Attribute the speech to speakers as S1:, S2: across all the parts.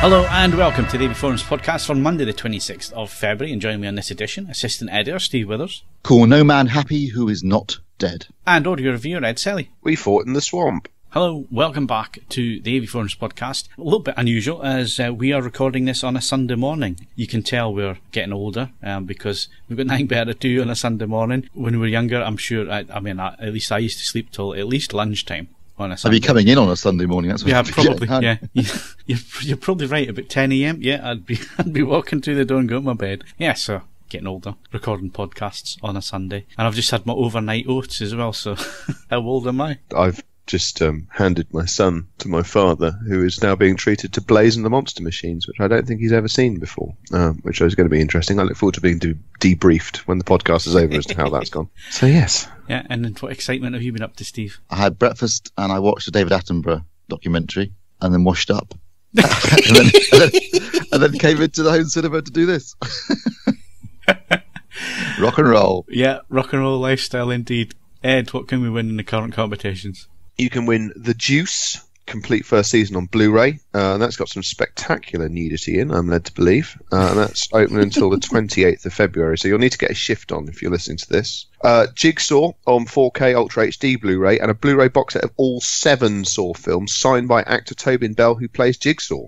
S1: Hello and welcome to the AVForums podcast for Monday the 26th of February, and joining me on this edition, Assistant Editor Steve Withers.
S2: Call no man happy who is not dead.
S1: And audio reviewer Ed Selley.
S3: We fought in the swamp.
S1: Hello, welcome back to the AVForums podcast. A little bit unusual as we are recording this on a Sunday morning. You can tell we're getting older because we've got nothing better to do on a Sunday morning. When we were younger, I'm sure, at least I used to sleep till at least lunchtime. I'd
S2: be coming in on a Sunday morning. That's what
S1: probably. Yeah, you're probably right. About 10 a.m. Yeah, I'd be walking through the door and going to my bed. Yeah, so getting older, recording podcasts on a Sunday, and I've just had my overnight oats as well. So how old am I?
S3: I've just handed my son to my father, who is now being treated to blazing the monster machines, which I don't think he's ever seen before. Which is going to be interesting. I look forward to being debriefed when the podcast is over as to how that's gone. So yes.
S1: Yeah, and then what excitement have you been up to, Steve?
S2: I had breakfast and I watched the David Attenborough documentary and then washed up. and then came into the home cinema to do this. Rock and roll.
S1: Yeah, rock and roll lifestyle indeed. Ed, what can we win in the current competitions?
S3: You can win The Juice, complete first season on Blu-ray. And that's got some spectacular nudity in, I'm led to believe. And that's open until the 28th of February, so you'll need to get a shift on if you're listening to this. Jigsaw on 4K Ultra HD Blu-ray, and a Blu-ray box set of all 7 Saw films signed by actor Tobin Bell, who plays Jigsaw.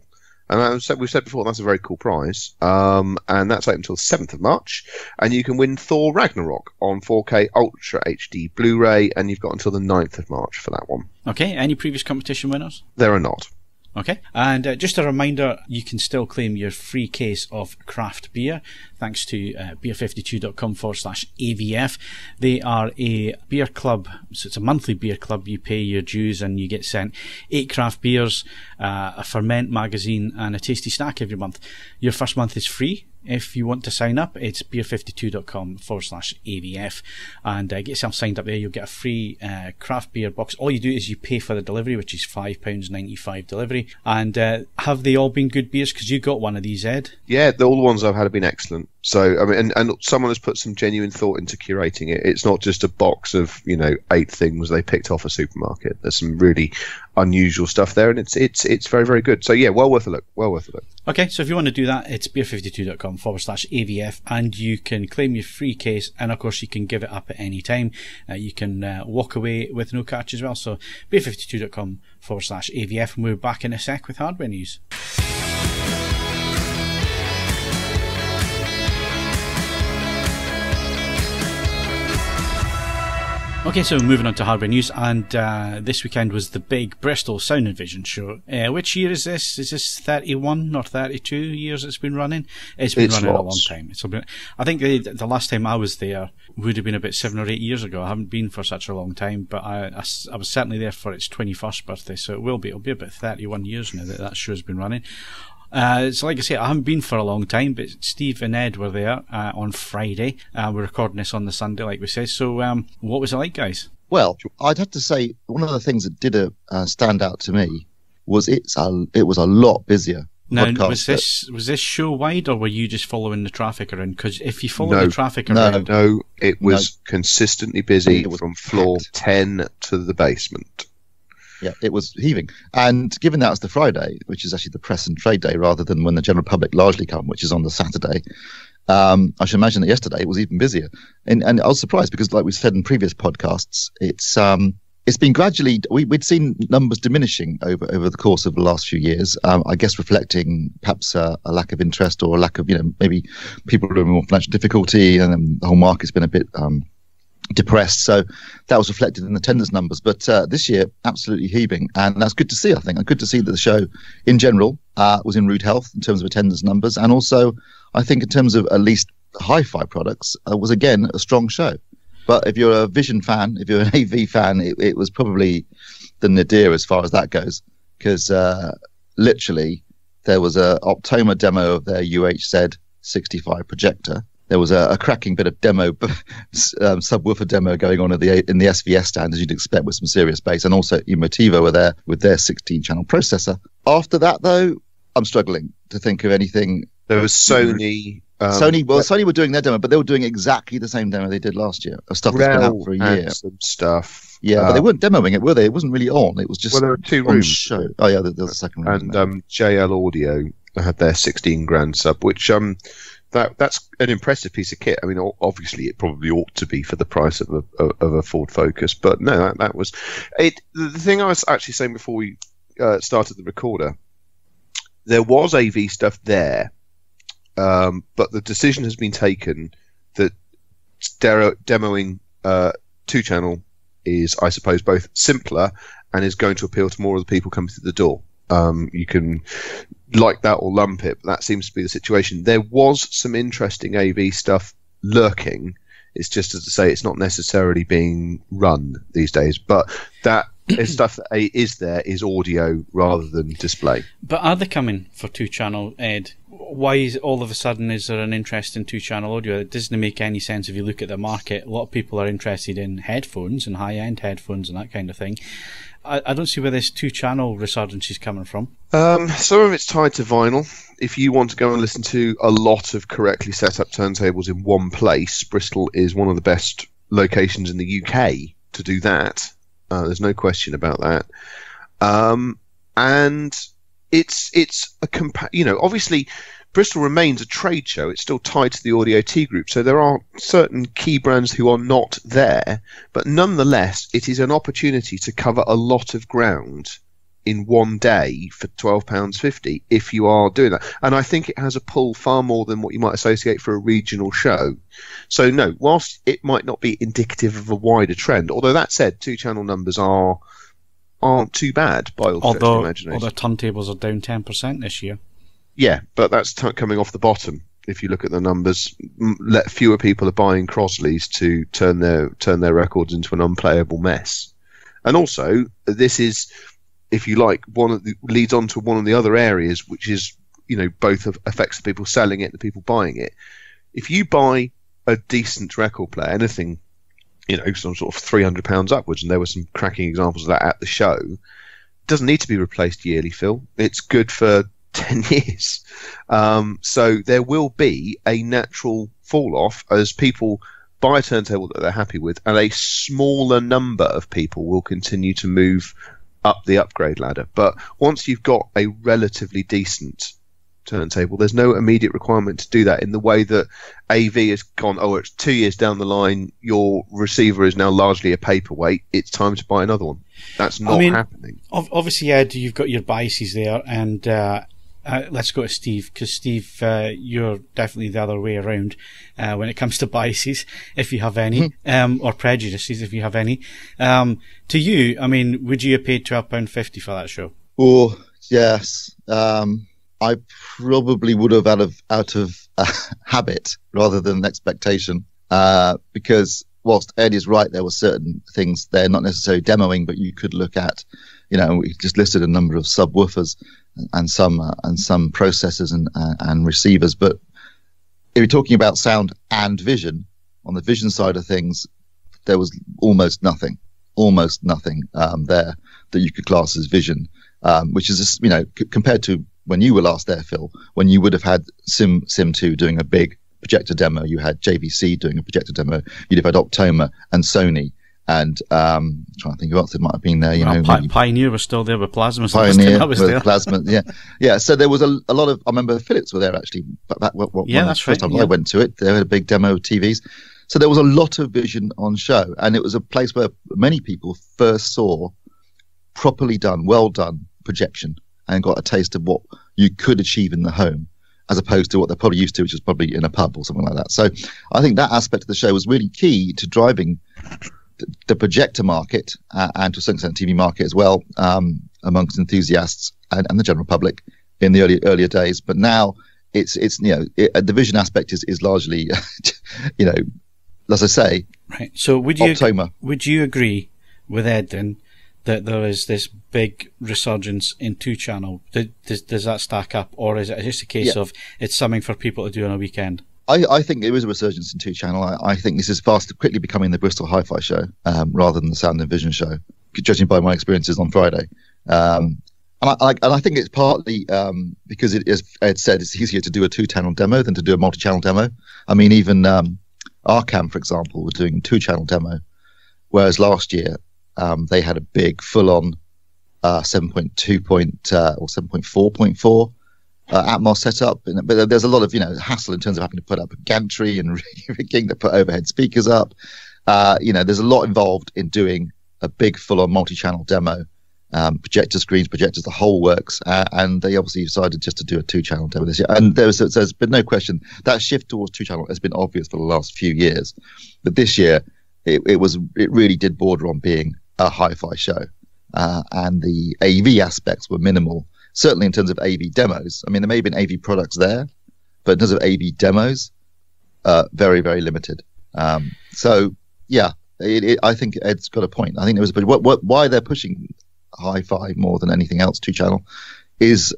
S3: And we've said before, that's a very cool prize. And that's open until the 7th of March. And you can win Thor Ragnarok on 4K Ultra HD Blu-ray, and you've got until the 9th of March for that one.
S1: Okay, any previous competition winners?
S3: There are not.
S1: Okay, and just a reminder, you can still claim your free case of craft beer thanks to beer52.com/AVF. They are a beer club, so it's a monthly beer club. You pay your dues and you get sent 8 craft beers, a ferment magazine and a tasty snack every month. Your first month is free. If you want to sign up, it's beer52.com/AVF, and get yourself signed up there. You'll get a free craft beer box. All you do is you pay for the delivery, which is £5.95 delivery. And have they all been good beers? Because you got one of these, Ed.
S3: Yeah, all the ones I've had have been excellent. So, I mean, and someone has put some genuine thought into curating it. It's not just a box of, 8 things they picked off a supermarket. There's some really unusual stuff there, and it's very, very good. So, yeah, well worth a look.
S1: Okay, so if you want to do that, it's beer52.com/AVF, and you can claim your free case, and of course you can give it up at any time. You can walk away with no catch as well. So beer52.com/AVF, and we're back in a sec with hardware news. Okay, so moving on to hardware news, and this weekend was the big Bristol Sound Vision Show. Which year is this? Is this 31 or 32 years it's been running? It's been running a long time. I think the last time I was there would have been about 7 or 8 years ago. I haven't been for such a long time, but I was certainly there for its 21st birthday, so it'll be about 31 years now that show's been running. So like I say, I haven't been for a long time, but Steve and Ed were there on Friday. We're recording this on the Sunday, like we said. So what was it like, guys?
S2: Well, I'd have to say one of the things that did stand out to me was it was a lot busier.
S1: Now, was this show wide, or were you just following the traffic around? Because if you follow the traffic around...
S3: No, it was consistently busy from floor 10 to the basement.
S2: Yeah, it was heaving. And given that it's the Friday, which is actually the press and trade day, rather than when the general public largely come, which is on the Saturday, I should imagine that yesterday it was even busier. And I was surprised because, like we said in previous podcasts, it's been gradually, we'd seen numbers diminishing over the course of the last few years, I guess reflecting perhaps a lack of interest or a lack of, maybe people who are in more financial difficulty, and then the whole market's been a bit depressed, so that was reflected in the attendance numbers. But this year, absolutely heaving, and that's good to see. I think good to see that the show, in general, was in rude health in terms of attendance numbers, and also, I think in terms of at least hi-fi products, was again a strong show. But if you're a Vision fan, if you're an AV fan, it was probably the nadir as far as that goes, because literally there was a Optoma demo of their UHZ 65 projector. There was a cracking bit of demo, subwoofer demo going on in the SVS stand, as you'd expect, with some serious bass. And also Emotiva were there with their 16-channel processor. After that, though, I'm struggling to think of anything.
S3: There was Sony.
S2: Sony were doing their demo, but they were doing exactly the same demo they did last year, of stuff that's been out for a year.
S3: Some stuff.
S2: Yeah, but they weren't demoing it, were they? It wasn't really on. It was just
S3: there were 2 rooms.
S2: Show. Oh, yeah, there was a second room.
S3: And JL Audio had their 16 grand sub, which that's an impressive piece of kit. I mean, obviously it probably ought to be for the price of a Ford Focus, but no, that was it. The thing I was actually saying before we started the recorder, there was AV stuff there, but the decision has been taken that demoing 2-channel is, I suppose, both simpler and is going to appeal to more of the people coming through the door. You can like that or lump it, but that seems to be the situation. There was some interesting AV stuff lurking. It's just as to say, it's not necessarily being run these days, but that stuff that is there is audio rather than display.
S1: But are they coming for 2-channel, Ed? Why is all of a sudden is there an interest in 2-channel audio? It doesn't make any sense if you look at the market. A lot of people are interested in headphones and high-end headphones and that kind of thing. I don't see where this 2-channel resurgence is coming from.
S3: Some of it's tied to vinyl. If you want to go and listen to a lot of correctly set up turntables in one place, Bristol is one of the best locations in the UK to do that. There's no question about that. And it's a obviously Bristol remains a trade show. It's still tied to the Audio T group, so there are certain key brands who are not there, but nonetheless, it is an opportunity to cover a lot of ground in one day for £12.50 if you are doing that. And I think it has a pull far more than what you might associate for a regional show. So no, whilst it might not be indicative of a wider trend, although that said, 2-channel numbers aren't too bad by all stretch of the imagination.
S1: Although turntables are down 10% this year.
S3: Yeah, but that's coming off the bottom. If you look at the numbers, fewer people are buying Crosleys to turn their records into an unplayable mess. And also, this is, if you like, leads on to one of the other areas, which is, both affects the people selling it and the people buying it. If you buy a decent record player, anything, some sort of £300 upwards, and there were some cracking examples of that at the show, it doesn't need to be replaced yearly, Phil. It's good for 10 years. So there will be a natural fall off as people buy a turntable that they're happy with, and a smaller number of people will continue to move up the upgrade ladder. But once you've got a relatively decent turntable, there's no immediate requirement to do that in the way that AV has gone, it's 2 years down the line, your receiver is now largely a paperweight, it's time to buy another one. That's not happening.
S1: Obviously, Ed, you've got your biases there, and let's go to Steve, because Steve, you're definitely the other way around when it comes to biases, if you have any, or prejudices, if you have any. To you, would you have paid £12.50 for that show?
S2: Oh, yes. I probably would have out of habit rather than expectation, because whilst Ed is right, there were certain things they're not necessarily demoing, but you could look at, we just listed a number of subwoofers and some processors and receivers. But if you're talking about sound and vision, on the vision side of things, there was almost nothing there that you could class as vision, which is, compared to when you were last there, Phil, when you would have had Sim2 doing a big projector demo, you had JVC doing a projector demo, you'd have had Optoma and Sony, and trying to think who else it might have been there.
S1: Pioneer was still there with Plasma.
S2: Pioneer with Plasma, yeah. So there was a lot of. I remember Philips were there actually. That's the first time I went to it. They had a big demo of TVs. So there was a lot of vision on show, and it was a place where many people first saw properly done, well done projection, and got a taste of what you could achieve in the home, as opposed to what they're probably used to, which is probably in a pub or something like that. So I think that aspect of the show was really key to driving the projector market and to a certain extent TV market as well, amongst enthusiasts and the general public in the earlier days. But now it's the vision aspect is largely, as I say,
S1: right. So would you agree with Ed then that there is this big resurgence in 2-channel? Does that stack up, or is it just a case of it's something for people to do on a weekend?
S2: I think there is a resurgence in 2-channel. I think this is quickly becoming the Bristol Hi-Fi show rather than the Sound and Vision show, judging by my experiences on Friday. And I think it's partly because, as Ed said, it's easier to do a 2-channel demo than to do a multi-channel demo. Even Arcam, for example, were doing a 2-channel demo, whereas last year they had a big full-on 7.2 or 7.4.4 Atmos setup, but there's a lot of hassle in terms of having to put up a gantry and rigging to put overhead speakers up. There's a lot involved in doing a big full-on multi-channel demo, projector screens, projectors, the whole works, and they obviously decided just to do a 2-channel demo this year. And there's been no question that shift towards 2-channel has been obvious for the last few years, but this year it really did border on being a hi-fi show, and the AV aspects were minimal. Certainly in terms of AV demos. I mean, there may have been AV products there, but in terms of AV demos, very, very limited. So, yeah, I think Ed's got a point. I think there was why they're pushing hi-fi more than anything else, 2-channel, is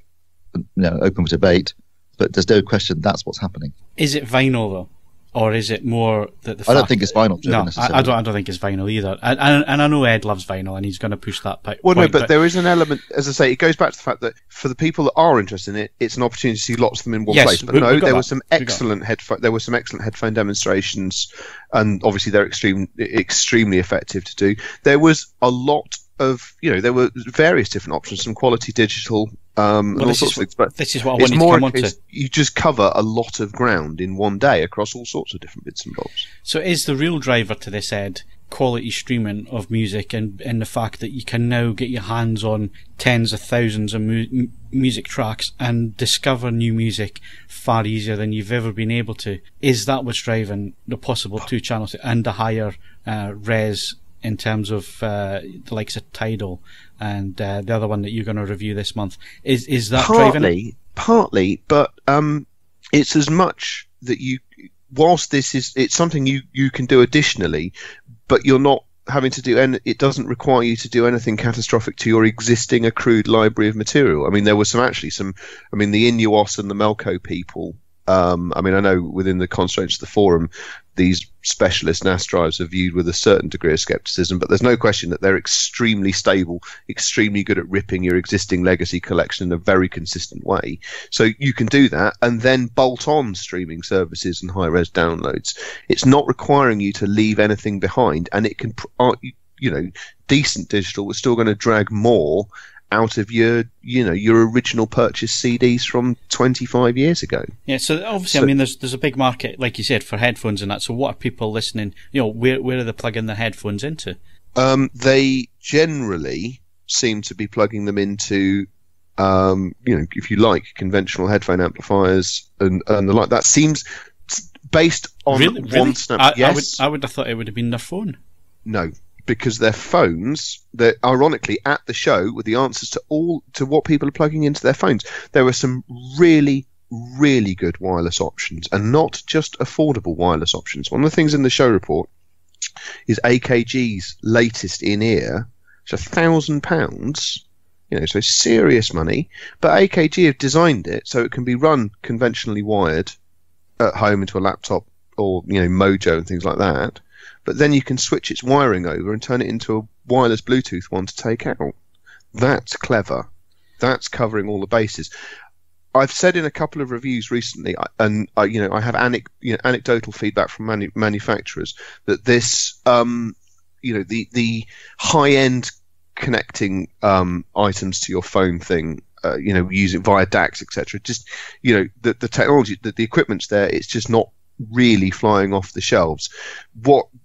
S2: open for debate, but there's no question that's what's happening.
S1: Is it vinyl, though? Or is it more that the
S2: I don't think it's vinyl.
S1: No, I don't think it's vinyl either. And I know Ed loves vinyl, and he's going to push that point.
S3: Well, no, but there is an element, as I say, it goes back to the fact that for the people that are interested in it, it's an opportunity to see lots of them in one place. But there were some excellent headphone demonstrations, and obviously they're extremely effective to do. There was a lot of, there were various different options, some quality digital, and all sorts of things. But
S1: this is what I wanted to come on to.
S3: You just cover a lot of ground in one day across all sorts of different bits and bobs.
S1: So is the real driver to this, Ed, quality streaming of music, and the fact that you can now get your hands on tens of thousands of music tracks and discover new music far easier than you've ever been able to? Is that what's driving the possible 2 channels and the higher res in terms of the likes of Tidal and the other one that you're going to review this month? Is that driving?
S3: Partly, but it's as much that whilst it's something you can do additionally, but you're not having to do, and it doesn't require you to do anything catastrophic to your existing accrued library of material. I mean, there was the Inuos and the Melco people. I know within the constraints of the forum, these specialist NAS drives are viewed with a certain degree of skepticism, but there's no question that they're extremely stable, extremely good at ripping your existing legacy collection in a very consistent way. So you can do that and then bolt on streaming services and high-res downloads. It's not requiring you to leave anything behind, and it can, decent digital is still going to drag more out of your original purchase CDs from 25 years ago.
S1: Yeah, so obviously, there's a big market, like you said, for headphones and that. So what are people listening? Where are they plugging their headphones into?
S3: They generally seem to be plugging them into, if you like, conventional headphone amplifiers and the like. That seems based on one snap. Yes,
S1: I would have thought it would have been their phone.
S3: No. Because their phones, they're ironically at the show with the answers to what people are plugging into their phones. There were some really, really good wireless options, and not just affordable wireless options. One of the things in the show report is AKG's latest in-ear, which is £1,000, so serious money. But AKG have designed it so it can be run conventionally wired at home into a laptop or Mojo and things like that. But then you can switch its wiring over and turn it into a wireless Bluetooth one to take out. That's clever. That's covering all the bases. I've said in a couple of reviews recently, and I have anecdotal feedback from manufacturers that this, the high-end connecting items to your phone thing, using via DACs, etc. Just the technology, the equipment's there. It's just not really flying off the shelves.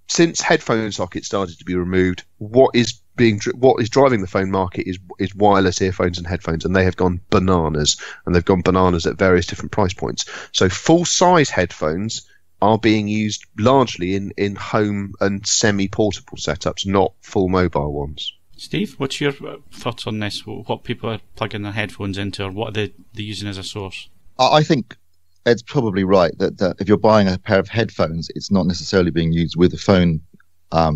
S3: Since headphone sockets started to be removed, what is driving the phone market is wireless earphones and headphones, and they have gone bananas, and they've gone bananas at various different price points. So full size headphones are being used largely in home and semi-portable setups, not full mobile ones.
S1: Steve, what's your thoughts on this? What people are plugging their headphones into, or what are they using as a source?
S2: I think Ed's probably right that if you're buying a pair of headphones, it's not necessarily being used with a phone, a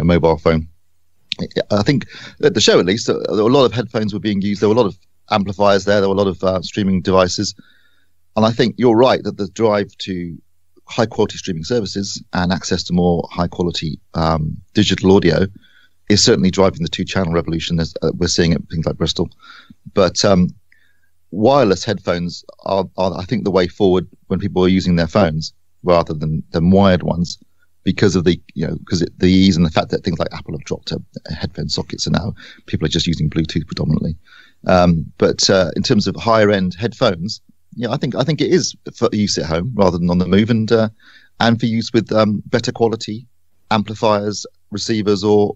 S2: mobile phone. I think at the show, at least, there were a lot of headphones were being used. There were a lot of amplifiers there. There were a lot of streaming devices. And I think you're right that the drive to high-quality streaming services and access to more high-quality digital audio is certainly driving the 2-channel revolution, as we're seeing at things like Bristol. But wireless headphones are, I think, the way forward when people are using their phones rather than wired ones, because of the ease and the fact that things like Apple have dropped headphone sockets, and now people are just using Bluetooth predominantly. But in terms of higher end headphones, I think it is for use at home rather than on the move, and for use with better quality amplifiers, receivers, or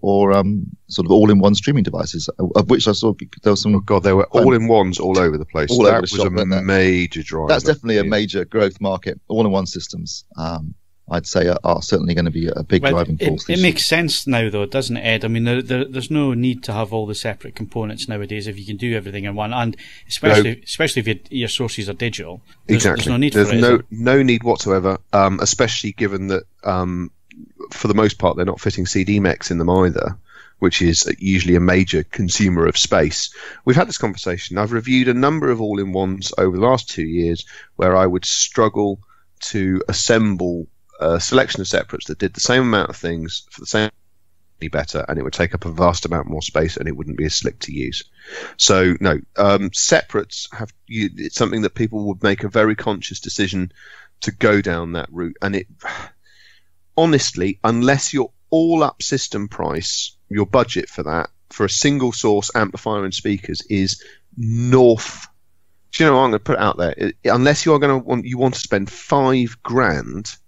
S2: sort of all-in-one streaming devices, of which I saw there was some.
S3: Oh God, there were all-in-ones all over the place.
S2: That
S3: was a major driver.
S2: That's definitely a major growth market. All-in-one systems, I'd say, are certainly going to be a big driving force.
S1: It makes sense now, though, doesn't it, Ed? I mean, there's no need to have all the separate components nowadays if you can do everything in one, and especially if your sources are digital. There's no need for it.
S3: There's no need whatsoever, especially given that for the most part they're not fitting CD mechs in them either, which is usually a major consumer of space. We've had this conversation. I've reviewed a number of all-in-ones over the last 2 years where I would struggle to assemble a selection of separates that did the same amount of things for the same better, and it would take up a vast amount more space and it wouldn't be as slick to use. So no, separates it's something that people would make a very conscious decision to go down that route, and it honestly, unless you're all up system price, your budget for that for a single source amplifier and speakers is north. Do you know what? I'm going to put it out there. Unless you want to spend $5,000,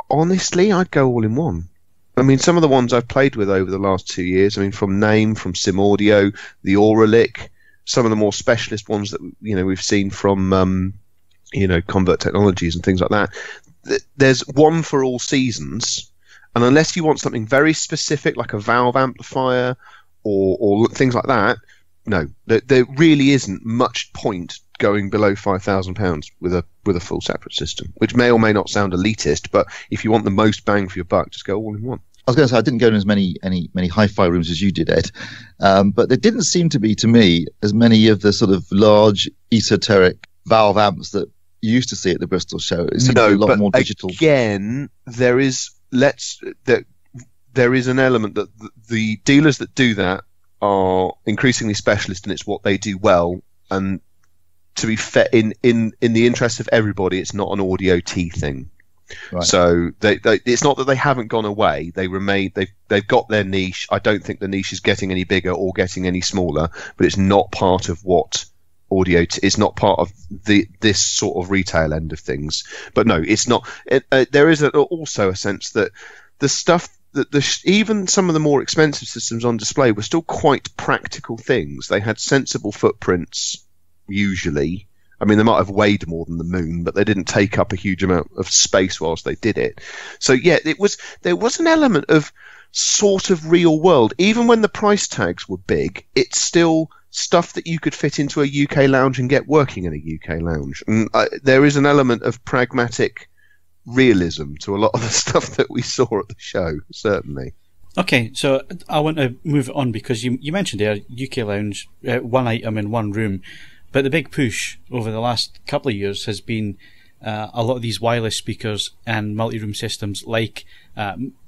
S3: honestly, I'd go all in one. I mean, some of the ones I've played with over the last 2 years, I mean, from Name, from Sim Audio, the Auralic, some of the more specialist ones that we've seen from Convert Technologies and things like that. There's one for all seasons, and unless you want something very specific like a valve amplifier or things like that, no, there really isn't much point going below £5,000 with a full separate system, which may or may not sound elitist, but if you want the most bang for your buck, just go all in one.
S2: I was going to say I didn't go in as many hi-fi rooms as you did, Ed, but there didn't seem to be, to me, as many of the sort of large esoteric valve amps that you used to see at the Bristol show. It seemed to be a lot more digital.
S3: Again, there is an element that the dealers that do that are increasingly specialist, and it's what they do well. And to be fair, in the interest of everybody, it's not an audio T thing. Right. So it's not that they haven't gone away. They remain. They've got their niche. I don't think the niche is getting any bigger or getting any smaller, but it's not part of what audio is not part of this sort of retail end of things. But no, it's not. There is also a sense that the stuff that even some of the more expensive systems on display were still quite practical things. They had sensible footprints usually. I mean, they might have weighed more than the moon, but they didn't take up a huge amount of space whilst they did it. So yeah, there was an element of sort of real world. Even when the price tags were big, it's still stuff that you could fit into a UK lounge and get working in a UK lounge. And there is an element of pragmatic realism to a lot of the stuff that we saw at the show, certainly.
S1: Okay, so I want to move on because you mentioned there UK lounge, one item in one room, but the big push over the last couple of years has been a lot of these wireless speakers and multi-room systems like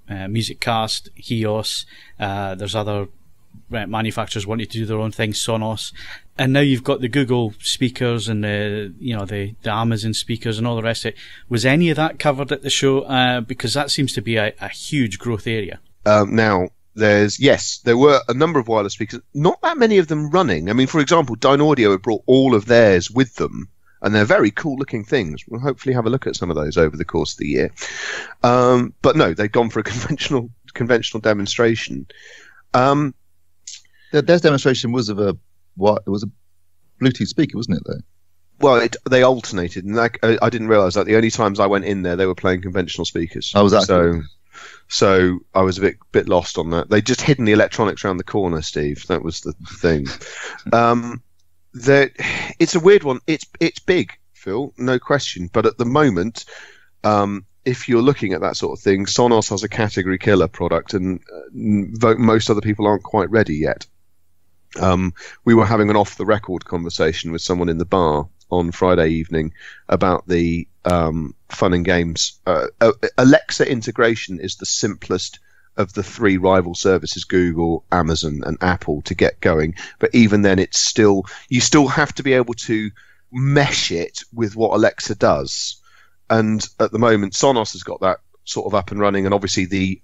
S1: Musiccast, Hios. There's other manufacturers wanting to do their own thing, Sonos, and now you've got the Google speakers and the Amazon speakers and all the rest of it. Was any of that covered at the show? Because that seems to be a huge growth area.
S3: Now, there were a number of wireless speakers, not that many of them running. I mean, for example, Dyn Audio had brought all of theirs with them, and they're very cool looking things. We'll hopefully have a look at some of those over the course of the year. But no, they've gone for a conventional demonstration.
S2: Their demonstration was it was a Bluetooth speaker, wasn't it, though?
S3: Well, they alternated, and I didn't realise that. The only times I went in there, they were playing conventional speakers.
S2: Oh, was that
S3: So I was a bit lost on that. They just hidden the electronics around the corner, Steve. That was the thing. It's a weird one. It's big, Phil, no question. But at the moment, if you're looking at that sort of thing, Sonos has a category killer product, and most other people aren't quite ready yet. We were having an off-the-record conversation with someone in the bar on Friday evening about the fun and games. Alexa integration is the simplest of the three rival services, Google, Amazon, and Apple, to get going. But even then, you still have to be able to mesh it with what Alexa does. And at the moment, Sonos has got that sort of up and running, and obviously the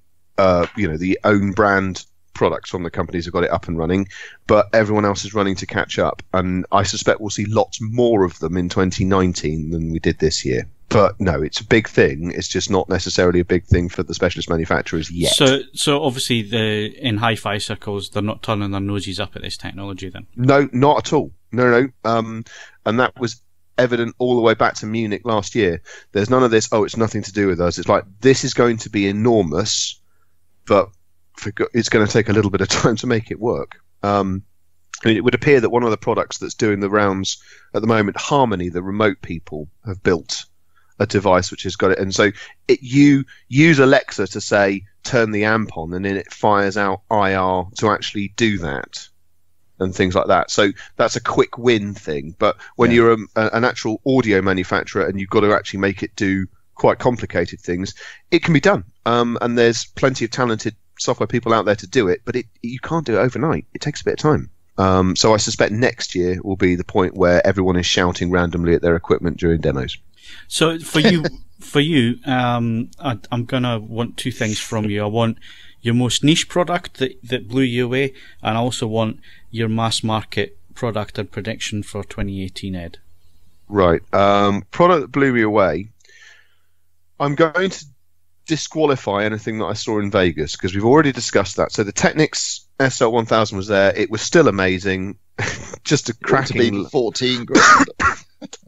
S3: own brand products from the companies have got it up and running, but everyone else is running to catch up. And I suspect we'll see lots more of them in 2019 than we did this year. But no, it's a big thing. It's just not necessarily a big thing for the specialist manufacturers yet.
S1: So obviously, in hi-fi circles, they're not turning their noses up at this technology then?
S3: No, not at all. No. And that was evident all the way back to Munich last year. There's none of this, it's nothing to do with us. It's like, this is going to be enormous, but it's going to take a little bit of time to make it work. I mean, it would appear that one of the products that's doing the rounds at the moment, Harmony, the remote people, have built a device which has got it, and so you use Alexa to say turn the amp on, and then it fires out IR to actually do that, and things like that. So that's a quick win thing. But when you're an actual audio manufacturer and you've got to actually make it do quite complicated things, it can be done. And there's plenty of talented software people out there to do it, but you can't do it overnight. It takes a bit of time. So I suspect next year will be the point where everyone is shouting randomly at their equipment during demos.
S1: So for you, I'm gonna want two things from you. I want your most niche product that blew you away, and I also want your mass market product and prediction for 2018, Ed. Right.
S3: Product that blew me away. I'm going to disqualify anything that I saw in Vegas because we've already discussed that. So the Technics SL1000 was there. It was still amazing. Just a cracking
S2: 14 grand.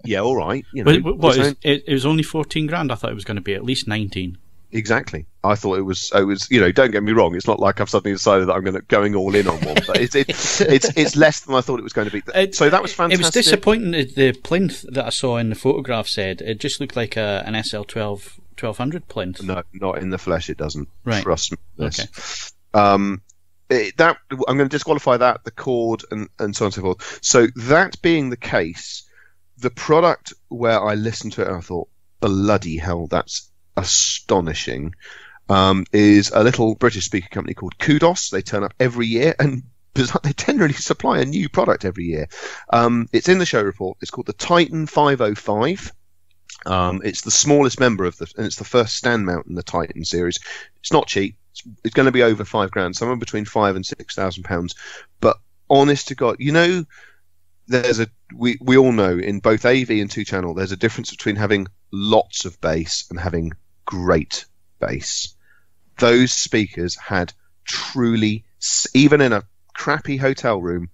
S3: Yeah, all right.
S1: It was only 14 grand. I thought it was going to be at least 19.
S3: Exactly. I thought it was. Don't get me wrong. It's not like I've suddenly decided that I'm going all in on one. But it's less than I thought it was going to be. So that was fantastic.
S1: It was disappointing. The plinth that I saw in the photograph said it just looked like an SL12 1200 plinth.
S3: No, not in the flesh. It doesn't.
S1: Right.
S3: Trust me.
S1: Okay.
S3: I'm going to disqualify that, the cord, and so on and so forth. So that being the case, the product where I listened to it and I thought, bloody hell, that's astonishing, is a little British speaker company called Kudos. They turn up every year, and they generally supply a new product every year. It's in the show report. It's called the Titan 505. It's the smallest member and it's the first stand mount in the Titan series. It's not cheap. It's going to be over £5 grand, somewhere between £5,000 and £6,000. But honest to God, we all know in both AV and 2-channel, there's a difference between having lots of bass and having great bass. Those speakers had truly, even in a crappy hotel room,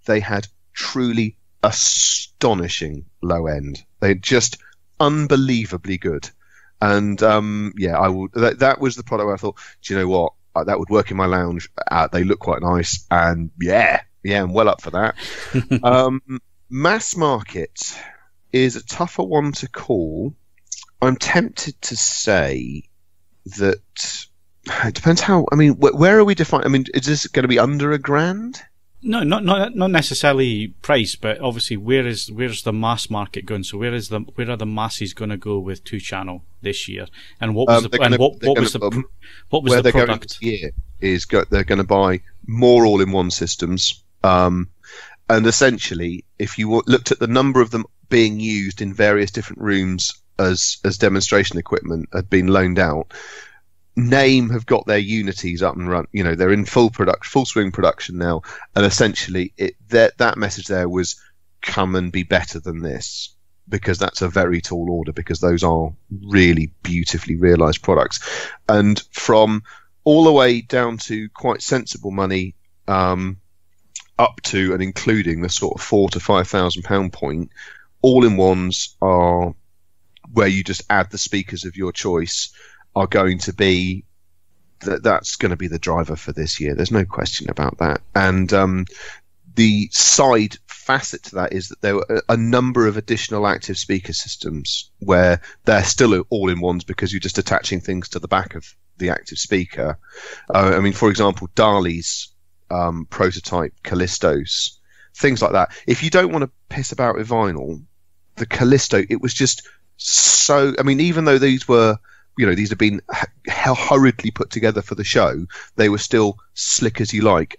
S3: they had truly astonishing low end. They're just unbelievably good. And that was the product where I thought, do you know what? That would work in my lounge. They look quite nice, and I'm well up for that. Mass market is a tougher one to call. I'm tempted to say that it depends how. I mean, where are we defining? I mean, is this going to be under £1 grand?
S1: No, not necessarily price, but obviously where's the mass market going? So where are the masses going to go with 2-channel this year? And what was the product
S3: this year? Is they're going to buy more all-in-one systems, and essentially, if you looked at the number of them being used in various different rooms as demonstration equipment had been loaned out. Name have got their Unities up and run. They're in full swing production now, and essentially that message there was, come and be better than this, because that's a very tall order, because those are really beautifully realized products. And from all the way down to quite sensible money, up to and including the sort of £4,000 to £5,000 point, all-in-ones are where you just add the speakers of your choice, are going to be that's going to be the driver for this year. There's no question about that. And the side facet to that is that there were a number of additional active speaker systems where they're still all-in-ones because you're just attaching things to the back of the active speaker. I mean, for example, Dali's prototype Callistos, things like that. If you don't want to piss about with vinyl, the Callisto, it was just so. I mean, even though these were, these have been hurriedly put together for the show, they were still slick as you like.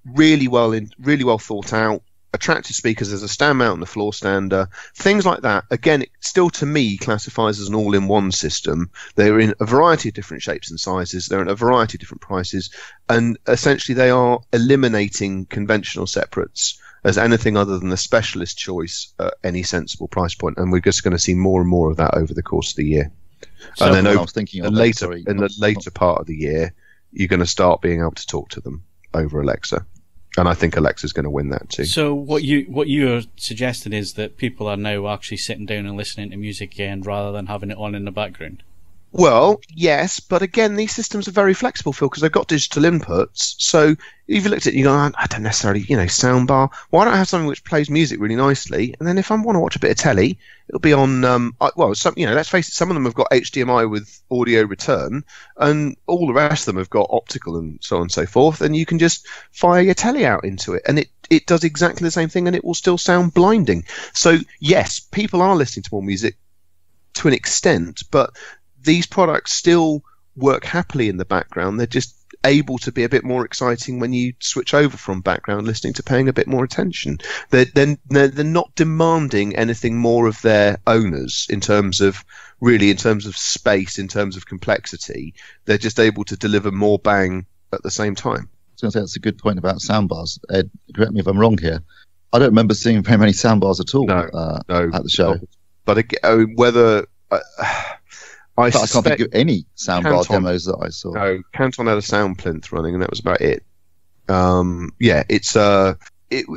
S3: Really well thought out. attractive speakers. There's a stand mount and a floor stander, things like that. Again, it still to me classifies as an all-in-one system. They're in a variety of different shapes and sizes. They're in a variety of different prices, and essentially they are eliminating conventional separates as anything other than a specialist choice at any sensible price point. And we're just going to see more and more of that over the course of the year.
S2: So
S3: and then
S2: I was thinking
S3: in the later part of the year, you're going to start being able to talk to them over Alexa. And I think Alexa's going to win that too.
S1: So what you're suggesting is that people are now actually sitting down and listening to music again rather than having it on in the background?
S3: Well, yes, but again, these systems are very flexible, Phil, because they've got digital inputs. So if you looked at it, you go, I don't necessarily, soundbar. Why don't I have something which plays music really nicely? And then if I want to watch a bit of telly, it'll be on. Let's face it, some of them have got HDMI with audio return, and all the rest of them have got optical and so on and so forth. And you can just fire your telly out into it, and it does exactly the same thing, and it will still sound blinding. So yes, people are listening to more music to an extent, but these products still work happily in the background. They're just able to be a bit more exciting when you switch over from background listening to paying a bit more attention. They're not demanding anything more of their owners in terms of space, in terms of complexity. They're just able to deliver more bang at the same time.
S2: I was going to say that's a good point about soundbars. Ed, correct me if I'm wrong here. I don't remember seeing very many soundbars at all at the show.
S3: No. But whether... I
S2: can't think of any soundbar demos that I saw.
S3: No, Canton had a sound plinth running, and that was about it.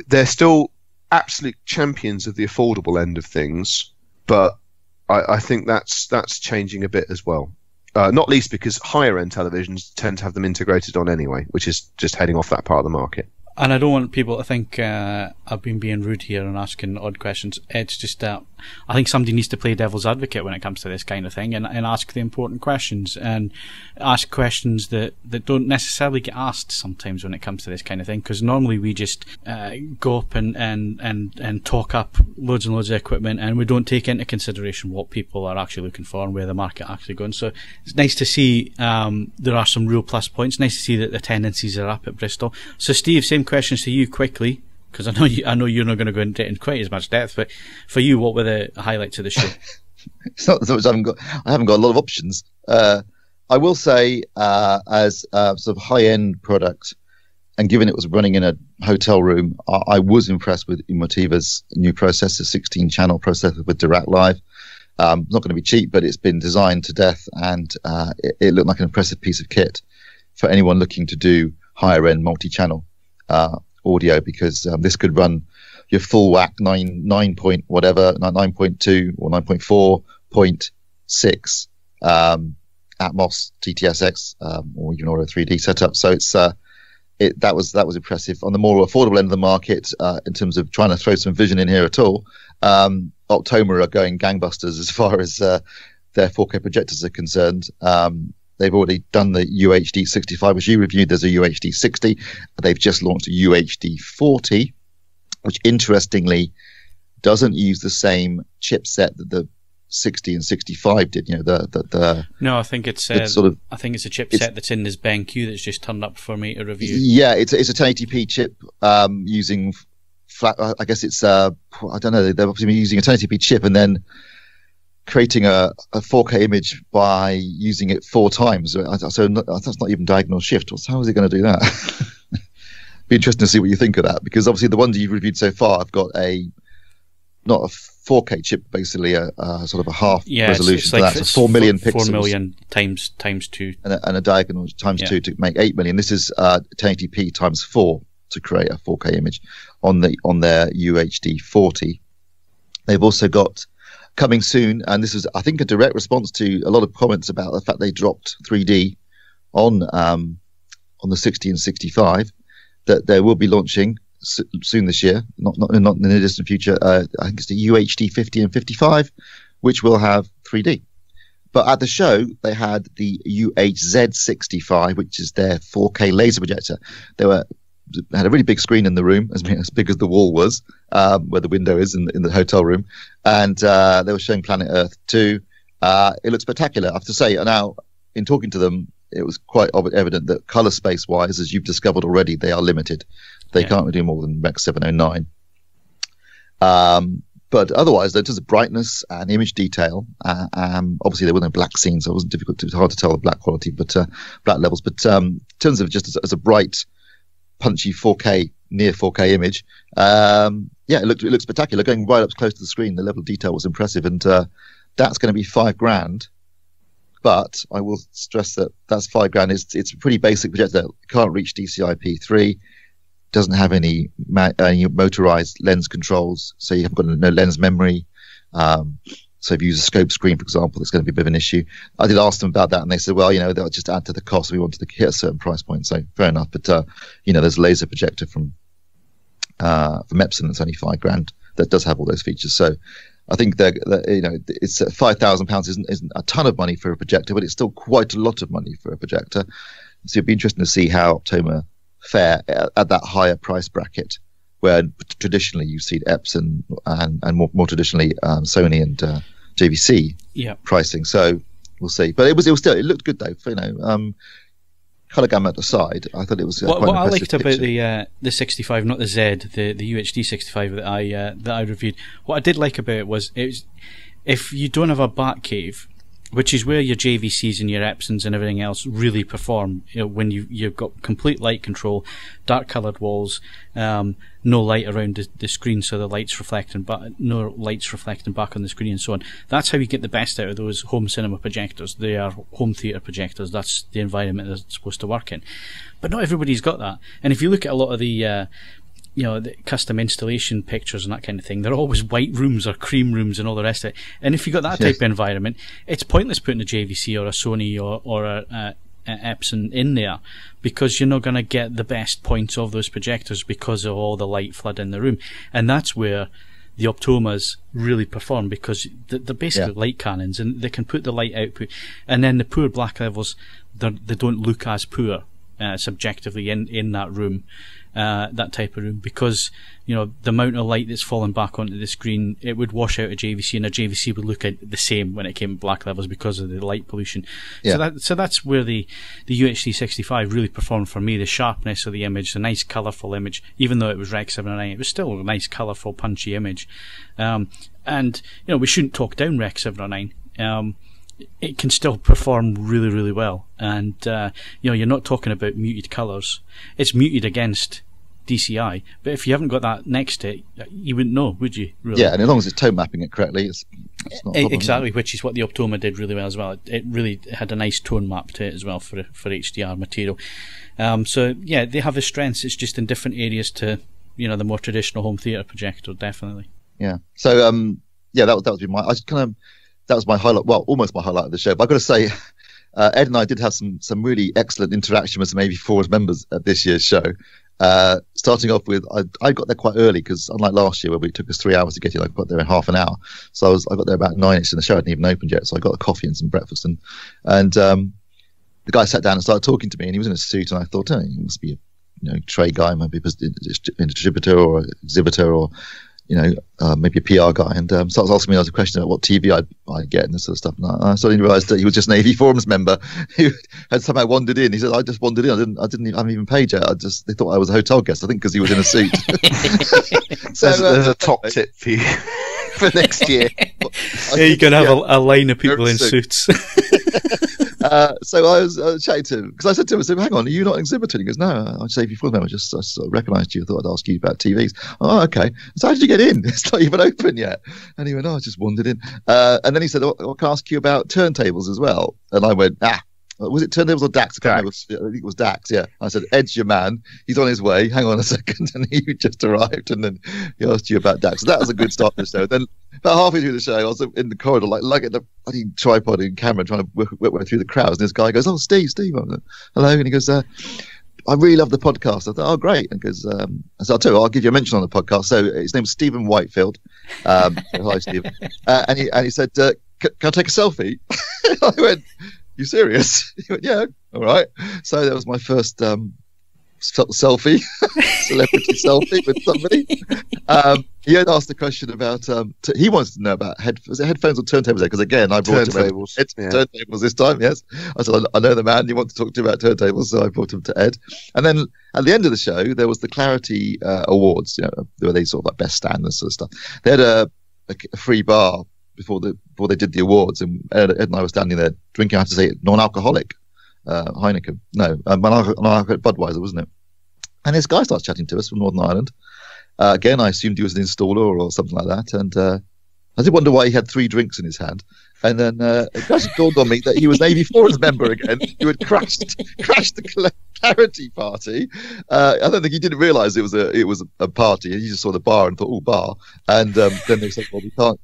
S3: They're still absolute champions of the affordable end of things, but I think that's changing a bit as well. Not least because higher end televisions tend to have them integrated on anyway, which is just heading off that part of the market.
S1: And I don't want people to think I've been being rude here and asking odd questions. It's just that I think somebody needs to play devil's advocate when it comes to this kind of thing and ask the important questions and ask questions that don't necessarily get asked sometimes when it comes to this kind of thing, because normally we just go up and talk up loads and loads of equipment, and we don't take into consideration what people are actually looking for and where the market actually going. So it's nice to see there are some real plus points. Nice to see that the tendencies are up at Bristol. So Steve, same questions to you quickly, because I know you're not going to go into it in quite as much depth, but for you, what were the highlights of the show?
S2: It's not so much I haven't got a lot of options. I will say, as a sort of high-end product, and given it was running in a hotel room, I was impressed with Emotiva's new processor, 16-channel processor with Dirac Live. It's not going to be cheap, but it's been designed to death, and it looked like an impressive piece of kit for anyone looking to do higher-end multi-channel audio, because this could run your full whack 9 point whatever, 9.2 or 9.4.6 Atmos TTSX or even Audio 3D setup. So that was impressive. On the more affordable end of the market, in terms of trying to throw some vision in here at all, Optoma are going gangbusters as far as their 4K projectors are concerned. They've already done the UHD 65, which you reviewed. There's a UHD 60. They've just launched a UHD 40, which interestingly doesn't use the same chipset that the 60 and 65 did. No,
S1: I think it's I think it's a chipset that's in this BenQ that's just turned up for me to review.
S2: Yeah, it's a 1080p chip using flat. I guess it's I don't know. They're obviously using a 1080p chip and then creating a 4K image by using it 4 times. So that's not even diagonal shift. How is it going to do that? Be interesting to see what you think of that, because obviously the ones you've reviewed so far have got not a 4K chip, basically a sort of a half resolution.
S1: It's like
S2: so that's 4 million pixels.
S1: 4 million times 2.
S2: And a diagonal times 2 to make 8 million. This is 1080p times 4 to create a 4K image on their UHD 40. They've also got coming soon, and this is, I think, a direct response to a lot of comments about the fact they dropped 3D on the 60 and 65, that they will be launching soon this year, not in the distant future. I think it's the UHD 50 and 55, which will have 3D. But at the show, they had the UHZ 65, which is their 4K laser projector. They had a really big screen in the room, as big as the wall was, where the window is in the hotel room, and they were showing Planet Earth 2. It looked spectacular, I have to say. And now, in talking to them, it was quite evident that color space wise, as you've discovered already, they are limited. They can't do more than Rec 709. But otherwise, in terms of brightness and image detail, obviously there were no black scenes, so it wasn't difficult. It was hard to tell the black quality, but black levels. But in terms of just as a bright, punchy 4K, near 4K image, it looked spectacular. Going right up close to the screen, the level of detail was impressive, and that's going to be $5,000. But I will stress that that's $5,000. It's a pretty basic projector. It can't reach DCI-P3. Doesn't have any motorized lens controls, so you haven't got no lens memory. So if you use a scope screen, for example, that's going to be a bit of an issue. I did ask them about that, and they said, well, they'll just add to the cost. We wanted to hit a certain price point, so fair enough. But there's a laser projector from Epson that's only $5,000 that does have all those features. So I think that it's £5,000 isn't a ton of money for a projector, but it's still quite a lot of money for a projector. So it'd be interesting to see how Optoma fare at that higher price bracket, where traditionally you've seen Epson and more traditionally Sony and JVC pricing. So we'll see. But it looked good though. Color gamut aside, I thought it was quite
S1: what
S2: an
S1: I liked
S2: picture.
S1: about the 65, not the Z, the UHD 65 that I reviewed. What I did like about it was if you don't have a back cave, which is where your JVCs and your Epsons and everything else really perform, when you've got complete light control, dark coloured walls, no light around the screen, so the light's reflecting, but no lights reflecting back on the screen and so on. That's how you get the best out of those home cinema projectors. They are home theatre projectors. That's the environment they're supposed to work in. But not everybody's got that. And if you look at a lot of the the custom installation pictures and that kind of thing, they're always white rooms or cream rooms and all the rest of it. And if you've got that type of environment, it's pointless putting a JVC or a Sony or a Epson in there, because you're not going to get the best points of those projectors because of all the light flood in the room. And that's where the Optomas really perform, because they're basically light cannons, and they can put the light output. And then the poor black levels, they don't look as poor subjectively in that room. That type of room, because the amount of light that's falling back onto the screen, it would wash out a JVC, and a JVC would look the same when it came to black levels because of the light pollution. So that's where the UHD 65 really performed for me. The sharpness of the image, the nice colourful image, even though it was Rec 709, it was still a nice colourful punchy image. And we shouldn't talk down Rec 709. It can still perform really, really well, and you're not talking about muted colours. It's muted against DCI, but if you haven't got that next to it, you wouldn't know, would you? Really?
S2: Yeah, and as long as it's tone mapping it correctly, it's not a problem,
S1: exactly, which is what the Optoma did really well as well. It really had a nice tone map to it as well for HDR material. So yeah, they have the strengths. It's just in different areas to the more traditional home theatre projector, definitely.
S2: Yeah. So that would be my. That was my highlight. Well, almost my highlight of the show. But I've got to say, Ed and I did have some really excellent interaction with some AVForums members at this year's show. Starting off with, I got there quite early, because unlike last year where it took us 3 hours to get here, I got there in half an hour. So I got there about 9ish, and the show hadn't even opened yet. So I got a coffee and some breakfast, and the guy sat down and started talking to me, and he was in a suit, and I thought, he must be a trade guy, maybe a distributor or exhibitor, or maybe a PR guy, and starts asking me lots of questions about what TV I'd get and this sort of stuff. And I suddenly realised that he was just an AVForums member who had somehow wandered in. He said, "I just wandered in. I haven't even paid yet. They thought I was a hotel guest. I think because he was in a suit."
S3: So there's a top tip for you for next year.
S1: You can have a line of people in suits.
S2: So I was chatting to him, because I said to him, "Hang on, are you not an exhibitor?" And he goes, "No, I just AV4 member. I sort of recognised you. I thought I'd ask you about TVs." "Oh, okay. So how did you get in? It's not even open yet." And he went, "Oh, I just wandered in." And then he said, "I can ask you about turntables as well." And I went, was it turntables or DAX? I think it was DAX, yeah. I said, "Ed's your man. He's on his way. Hang on a second." And he just arrived, and then he asked you about DAX. So that was a good start to the show. Then about halfway through the show, I was in the corridor, like at the tripod and camera, trying to work my way through the crowds. And this guy goes, "Oh, Steve." I'm like, "Hello." And he goes, "I really love the podcast." I thought, "Oh, great." And he goes, I said, "I'll tell you, I'll give you a mention on the podcast." So his name's Stephen Whitefield. Hi, Stephen. And he said, "Can I take a selfie?" I went, "You serious?" He went, "Yeah, all right." So that was my first selfie. celebrity selfie with somebody. He had asked a question about. He wants to know about headphones or turntables? Because again, I brought turntables this time. Yes, I said I know the man. You want to talk to about turntables, so I brought him to Ed. And then at the end of the show, there was the Clarity Awards. Where they sort of like best stand and sort of stuff. They had a free bar before they did the awards, and Ed and I were standing there drinking. I have to say, non-alcoholic Heineken. No, non-alcoholic Budweiser, wasn't it? And this guy starts chatting to us from Northern Ireland. Again, I assumed he was an installer or something like that, and I did wonder why he had 3 drinks in his hand. And then it actually dawned on me that he was an AVForums member again, who had crashed the Clarity party. I don't think he didn't realise it was a party. He just saw the bar and thought, "Oh, bar!" And then they said, "Well, we can't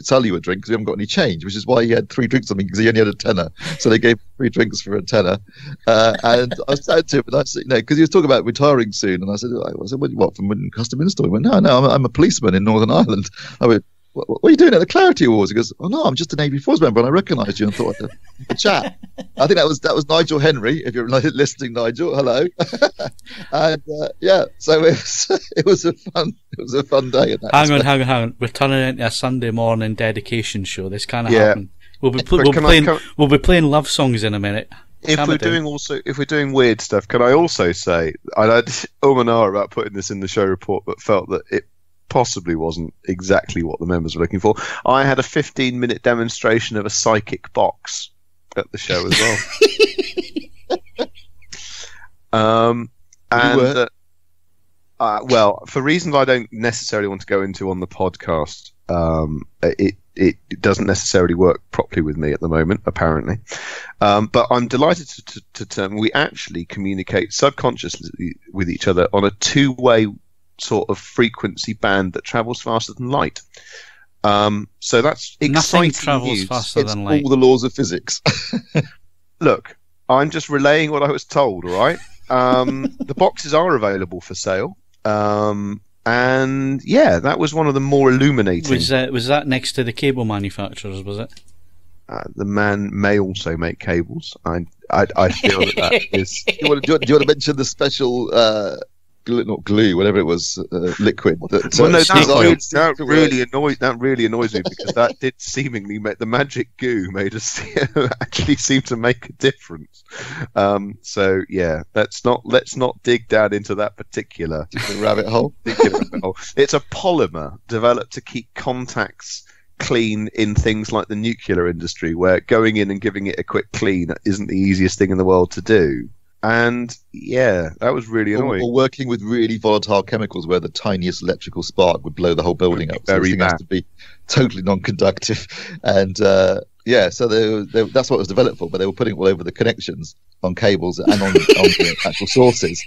S2: sell you a drink because we haven't got any change," which is why he had 3 drinks on me, because he only had a tenner. So they gave 3 drinks for a tenner. And I said to him, and I said, because he was talking about retiring soon, and I said, "What, from custom install?" He went, "No, I'm a policeman in Northern Ireland." I went, "What are you doing at the Clarity Awards?" He goes, "Oh no, I'm just an AV4s member, and I recognised you and thought I'd chat." I think that was Nigel Henry. If you're listening, Nigel, hello. And so it was a fun day. Hang
S1: on. We're turning into a Sunday morning dedication show. This kind of happened. We'll be playing love songs in a minute.
S3: If we're doing weird stuff, can I also say I had and ah about putting this in the show report, but felt that it possibly wasn't exactly what the members were looking for. I had a 15-minute demonstration of a psychic box at the show as well. Well, for reasons I don't necessarily want to go into on the podcast, it doesn't necessarily work properly with me at the moment, apparently. But I'm delighted to term we actually communicate subconsciously with each other on a 2-way sort of frequency band that travels faster than light. So that's exciting.
S1: Nothing travels
S3: news.
S1: Faster than light.
S2: All the laws of physics.
S3: Look, I'm just relaying what I was told, all right? The boxes are available for sale. And yeah, that was one of the more illuminating.
S1: Was that next to the cable manufacturers, was it?
S3: The man may also make cables. I feel that is...
S2: Do you want to mention the special... not glue, whatever it was, liquid.
S3: That really annoys me, because that did seemingly make the magic goo actually seem to make a difference. So yeah, let's not dig down into that particular
S2: rabbit hole.
S3: It's a polymer developed to keep contacts clean in things like the nuclear industry, where going in and giving it a quick clean isn't the easiest thing in the world to do. And yeah, that was really annoying.
S2: Or working with really volatile chemicals where the tiniest electrical spark would blow the whole building up. So everything has to be totally non-conductive. And so that's what it was developed for. But they were putting it all over the connections on cables and on the actual sources.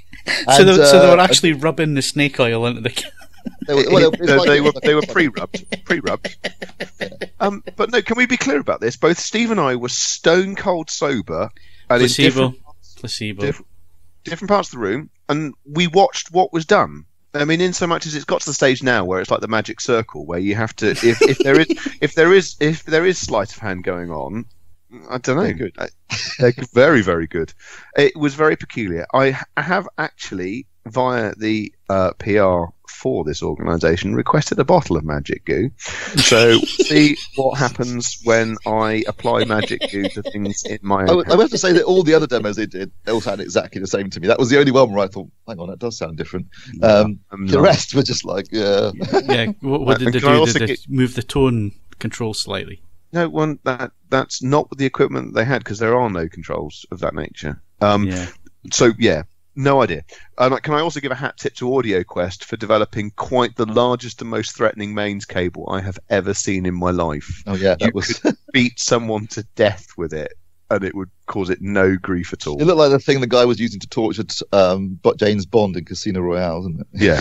S1: So they were actually rubbing the snake oil into the.
S3: They were pre-rubbed. Yeah. But no, can we be clear about this? Both Steve and I were stone cold sober, and
S1: placebo.
S3: Different parts of the room, and we watched what was done. I mean, in so much as it's got to the stage now where it's like the magic circle, where you have to, if there is sleight of hand going on, I don't know.
S2: Very good.
S3: Very, very good. It was very peculiar. I have actually, via the PR for this organisation, requested a bottle of magic goo. So see what happens when I apply magic goo to things in my own
S2: I have to say that all the other demos they did, they all sounded exactly the same to me. That was the only one where I thought, hang on, that does sound different. The rest were just like, yeah.
S1: Yeah, what did they do? Did they move the tone control slightly?
S3: No, that's not the equipment they had, because there are no controls of that nature. So yeah, no idea. Can I also give a hat tip to AudioQuest for developing quite the largest and most threatening mains cable I have ever seen in my life.
S2: Oh yeah,
S3: you could beat someone to death with it, and it would cause it no grief at all.
S2: It looked like the thing the guy was using to torture James Bond in Casino Royale, isn't it?
S3: Yeah.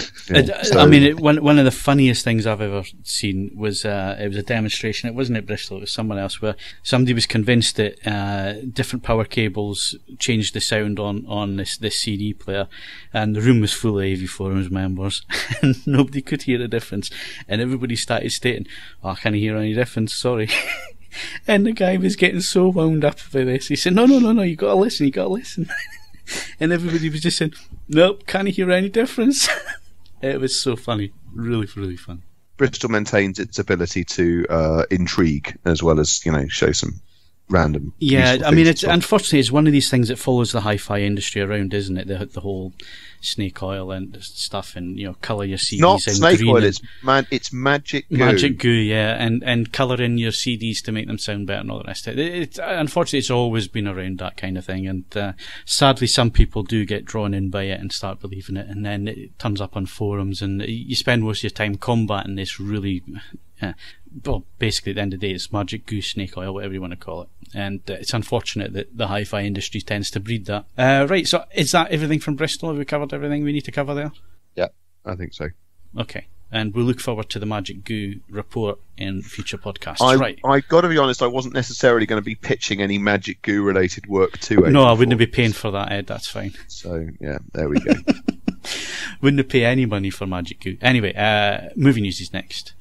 S1: I mean, one of the funniest things I've ever seen was it was a demonstration. It wasn't at Bristol, it was someone else, where somebody was convinced that different power cables changed the sound on this CD player, and the room was full of AVForums members, and nobody could hear a difference, and everybody started stating, "Oh, I can't hear any difference, sorry." And the guy was getting so wound up by this. He said, No, you gotta listen. And everybody was just saying, nope, can't hear any difference. It was so funny. Really, really funny.
S3: Bristol maintains its ability to intrigue as well as, show some random.
S1: Yeah, I mean, unfortunately, it's one of these things that follows the hi-fi industry around, isn't it? The whole snake oil and stuff, and colour your CDs.
S3: Not
S1: in
S3: snake
S1: green
S3: oil. It's magic goo.
S1: Magic goo, yeah, and colour in your CDs to make them sound better and all the rest of it. Unfortunately, it's always been around, that kind of thing, and sadly, some people do get drawn in by it and start believing it, and then it turns up on forums, and you spend most of your time combating this really. Well, basically, at the end of the day, it's magic goo, snake oil, whatever you want to call it. And it's unfortunate that the hi-fi industry tends to breed that. Right, so is that everything from Bristol? Have we covered everything we need to cover there?
S3: Yeah, I think so.
S1: Okay, and we'll look forward to the magic goo report in future podcasts. Right.
S3: I got to be honest, I wasn't necessarily going to be pitching any magic goo related work to it.
S1: No, I wouldn't be paying for that, Ed, that's fine.
S3: So, yeah, there we go.
S1: Wouldn't pay any money for magic goo. Anyway, movie news is next.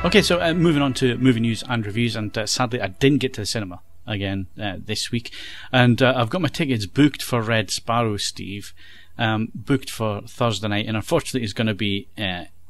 S1: Okay, so moving on to movie news and reviews, and sadly I didn't get to the cinema again this week, and I've got my tickets booked for Red Sparrow, Steve, booked for Thursday night, and unfortunately it's going to be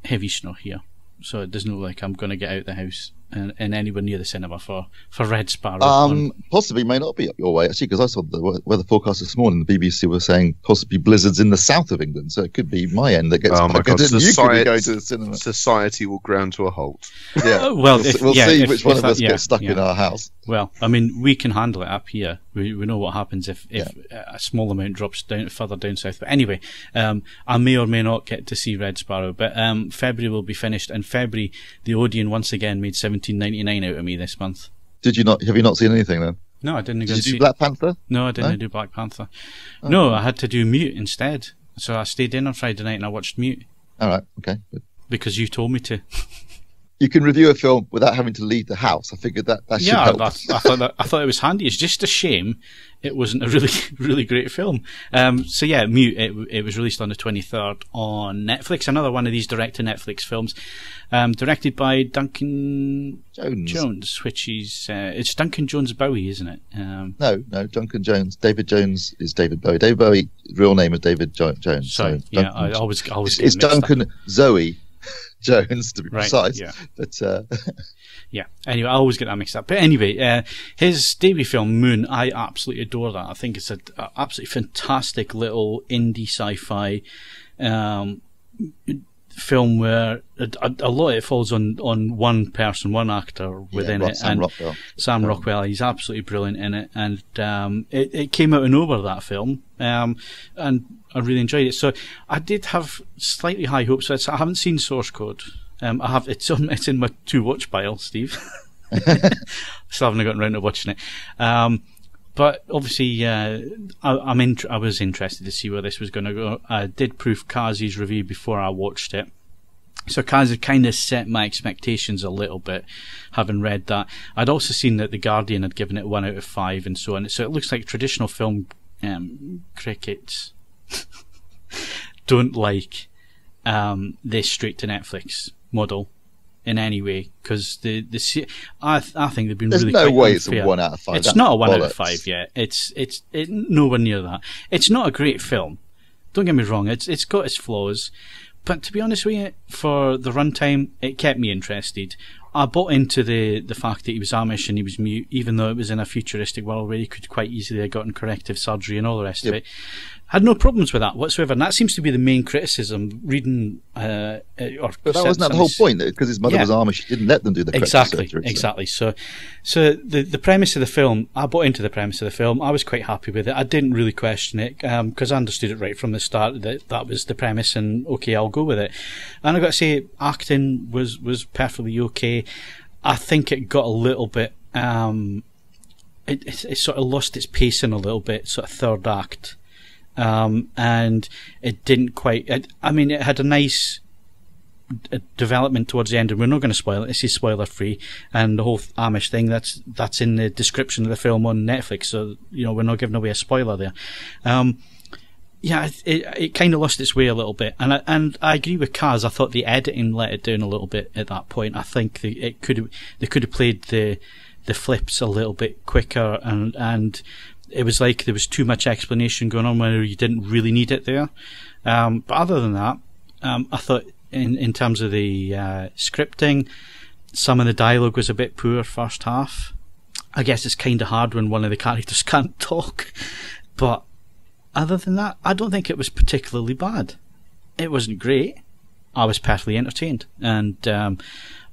S1: heavy snow here, so it doesn't look like I'm going to get out of the house and anywhere near the cinema for Red Sparrow.
S2: Possibly may not be up your way, actually, because I saw the weather forecast this morning. The BBC were saying possibly blizzards in the south of England, so it could be my end that gets bucketed, and you could be going to the cinema.
S3: Society will ground to a halt.
S2: Yeah, we'll see which one of us gets stuck in our house.
S1: Well, I mean, we can handle it up here. We know what happens if a small amount drops further down south. But anyway, I may or may not get to see Red Sparrow. But February will be finished. And February, the Odeon once again made $17.99 out of me this month.
S2: Did you not? Have you not seen anything then?
S1: No, I didn't.
S2: Did you do Black Panther?
S1: No, I didn't do Black Panther. Oh. No, I had to do Mute instead. So I stayed in on Friday night and I watched Mute.
S2: All right, okay. Good.
S1: Because you told me to.
S2: You can review a film without having to leave the house. I figured that should help.
S1: I thought it was handy. It's just a shame it wasn't a really, really great film. So yeah, Mute, it was released on the 23rd on Netflix. Another one of these direct-to-Netflix films, directed by Duncan Jones, which is, it's Duncan Jones Bowie, isn't it?
S2: No, Duncan Jones. David Jones is David Bowie. David Bowie, real name is David Jones.
S1: Sorry, so yeah, I always
S2: it's Duncan Zoe Jones, to be precise.
S1: Yeah.
S2: But
S1: yeah. Anyway, I always get that mixed up. But anyway, his debut film Moon, I absolutely adore that. I think it's an absolutely fantastic little indie sci-fi film where a lot of it falls on one person, one actor within it. Sam Rockwell, he's absolutely brilliant in it, and it came out of nowhere, that film, and I really enjoyed it. So I did have slightly high hopes. I haven't seen Source Code. It's in my to watch pile, Steve. Still haven't gotten around to watching it. But obviously, I was interested to see where this was going to go. I did proof Kazi's review before I watched it. So Kazi kind of set my expectations a little bit, having read that. I'd also seen that The Guardian had given it 1 out of 5 and so on. So it looks like traditional film critics don't like this straight to Netflix model in any way, because I think they've been really.
S2: There's no way it's a 1 out of 5.
S1: It's not a 1 out of 5 yet. It's nowhere near that. It's not a great film. Don't get me wrong. It's got its flaws, but to be honest with you, for the runtime, it kept me interested. I bought into the fact that he was Amish and he was mute, even though it was in a futuristic world where he could quite easily have gotten corrective surgery and all the rest of it. Had no problems with that whatsoever, and that seems to be the main criticism. Reading, but
S2: that wasn't the whole point, because his mother was Amish. He didn't let them do the corrective surgery.
S1: Exactly. So the premise of the film, I bought into the premise of the film. I was quite happy with it. I didn't really question it, because I understood it right from the start that was the premise, and okay, I'll go with it. And I got to say, acting was perfectly okay. I think it got a little bit. It sort of lost its pacing a little bit, sort of third act. And it didn't quite. It had a nice development towards the end, and we're not going to spoil it. This is spoiler free, and the whole Amish thing that's in the description of the film on Netflix. So we're not giving away a spoiler there. Yeah, it kind of lost its way a little bit, and I agree with Kaz. I thought the editing let it down a little bit at that point. I think they could have played the flips a little bit quicker, and it was like there was too much explanation going on where you didn't really need it there. But other than that, I thought in terms of the scripting, some of the dialogue was a bit poor first half. I guess it's kind of hard when one of the characters can't talk, but other than that, I don't think it was particularly bad. It wasn't great. I was perfectly entertained, and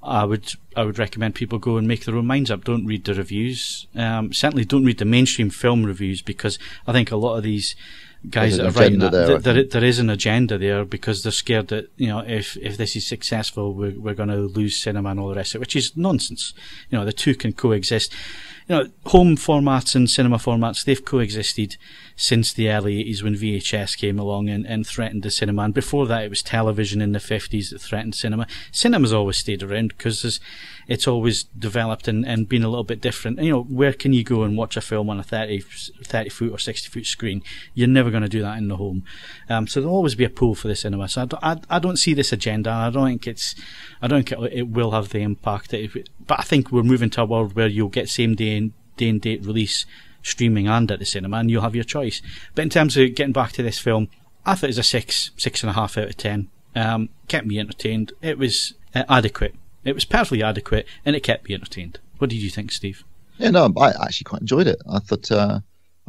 S1: I would recommend people go and make their own minds up. Don't read the reviews. Certainly don't read the mainstream film reviews, because I think a lot of these guys that are writing that there is an agenda there, because they're scared that, you know, if this is successful, we're going to lose cinema and all the rest of it, which is nonsense. You know, the two can coexist. You know, home formats and cinema formats, they've coexisted since the early 80s when VHS came along and threatened the cinema. And before that, it was television in the 50s that threatened cinema. Cinema's always stayed around because it's always developed and been a little bit different. You know, where can you go and watch a film on a 30-foot or 60-foot screen? You're never going to do that in the home. So there'll always be a pull for the cinema. So I don't see this agenda. I don't think it will have the impact. But I think we're moving to a world where you'll get same day and date release streaming and at the cinema, and you'll have your choice. But in terms of getting back to this film, I thought it was a 6.5 out of 10. Kept me entertained. It was adequate. It was perfectly adequate, and it kept me entertained. What did you think, Steve?
S2: Yeah, no, I actually quite enjoyed it. I thought, I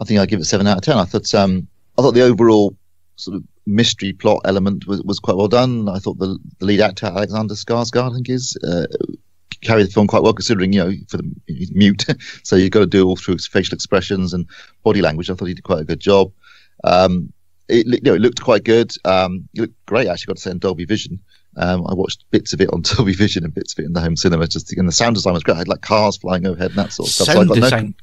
S2: think I'd give it 7 out of 10. I thought the overall sort of mystery plot element was quite well done. I thought the lead actor, Alexander Skarsgård, I think carried the film quite well, considering, you know, he's mute, so you've got to do all through his facial expressions and body language. I thought he did quite a good job. It looked quite good. It looked great, actually, got to say, in Dolby Vision. I watched bits of it on Dolby Vision and bits of it in the home cinema. And the sound design was great. I had like cars flying overhead and that sort of stuff.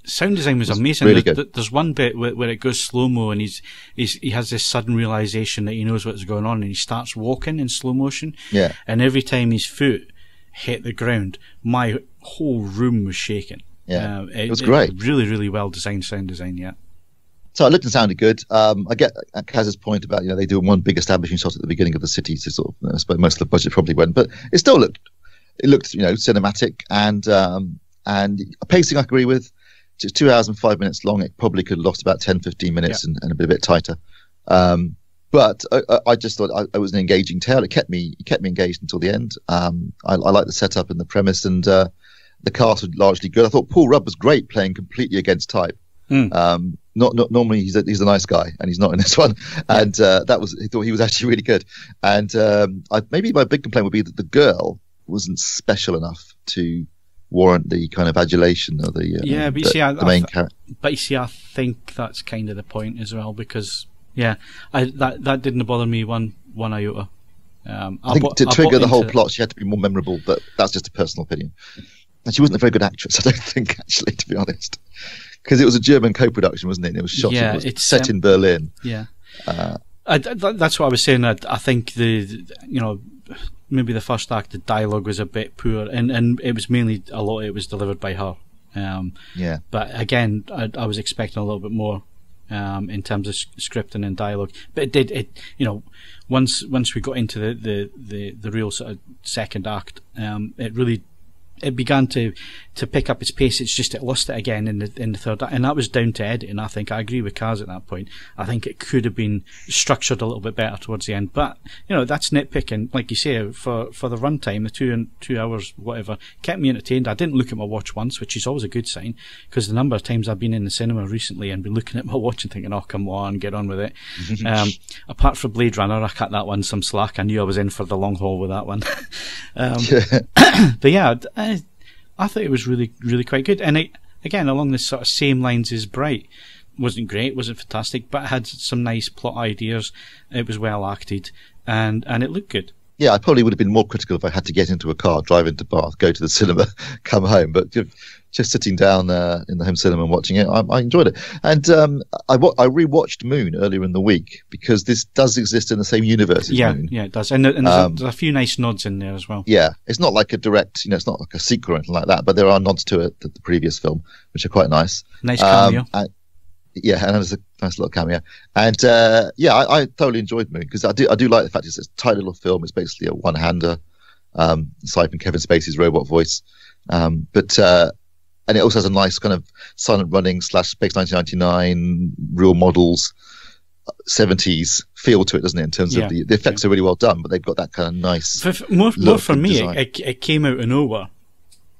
S1: Sound design was amazing.
S2: Really good.
S1: There's one bit where it goes slow mo, and he has this sudden realization that he knows what's going on, and he starts walking in slow motion.
S2: Yeah.
S1: And every time his foot hit the ground, my whole room was shaking.
S2: Yeah, it was great.
S1: Really, really well designed sound design. Yeah.
S2: So it looked and sounded good. I get Kaz's point about, you know, they do one big establishing shot at the beginning of the city to sort of, I suppose most of the budget probably went, but it still looked, you know, cinematic and pacing I agree with. It's 2 hours and 5 minutes long. It probably could have lost about 10-15 minutes and a bit tighter. But I just thought it was an engaging tale. It kept me engaged until the end. I like the setup and the premise, and the cast was largely good. I thought Paul Rudd was great, playing completely against type. Not normally he's a nice guy, and he's not in this one. And I thought he was actually really good. And maybe my big complaint would be that the girl wasn't special enough to warrant the kind of adulation of the main character. But
S1: you see, I think that's kind of the point as well, because that didn't bother me one iota.
S2: I think to trigger the whole plot, she had to be more memorable, but that's just a personal opinion. And she wasn't a very good actress, I don't think, actually, to be honest. Because it was a German co-production, wasn't it? And it was shot. It's set in Berlin.
S1: Yeah. That's what I was saying. I think maybe the first act, the dialogue was a bit poor, and it was mainly a lot of it was delivered by her. But again, I was expecting a little bit more in terms of scripting and dialogue. But once we got into the real sort of second act, it began to pick up its pace. It's just it lost it again in the third act, and that was down to editing. I think I agree with Kaz at that point. I think it could have been structured a little bit better towards the end, but that's nitpicking. Like you say, for the runtime, the 2 hours whatever, kept me entertained. I didn't look at my watch once, which is always a good sign, because the number of times I've been in the cinema recently and been looking at my watch and thinking, oh come on, get on with it. Apart from Blade Runner, I cut that one some slack. I knew I was in for the long haul with that one. But yeah, I thought it was really, really quite good. And again, along the sort of same lines as Bright. Wasn't great, wasn't fantastic, but it had some nice plot ideas. It was well acted, and it looked good.
S2: Yeah, I probably would have been more critical if I had to get into a car, drive into Bath, go to the cinema, come home. But just sitting down in the home cinema and watching it, I enjoyed it. And I rewatched Moon earlier in the week, because this does exist in the same universe as Moon. Yeah,
S1: it does. And there's a few nice nods in there as well.
S2: Yeah, it's not like a direct, it's not like a sequel or anything like that, but there are nods to it, the previous film, which are quite nice.
S1: Nice cameo.
S2: Yeah, and there's a nice little cameo. And I thoroughly enjoyed Moon because I do like the fact it's a tight little film. It's basically a one-hander, aside from Kevin Spacey's robot voice. And it also has a nice kind of silent running / Space 1999 real models 70s feel to it, doesn't it? In terms of the effects are really well done, but they've got that kind of nice.
S1: More for me, it came out of nowhere.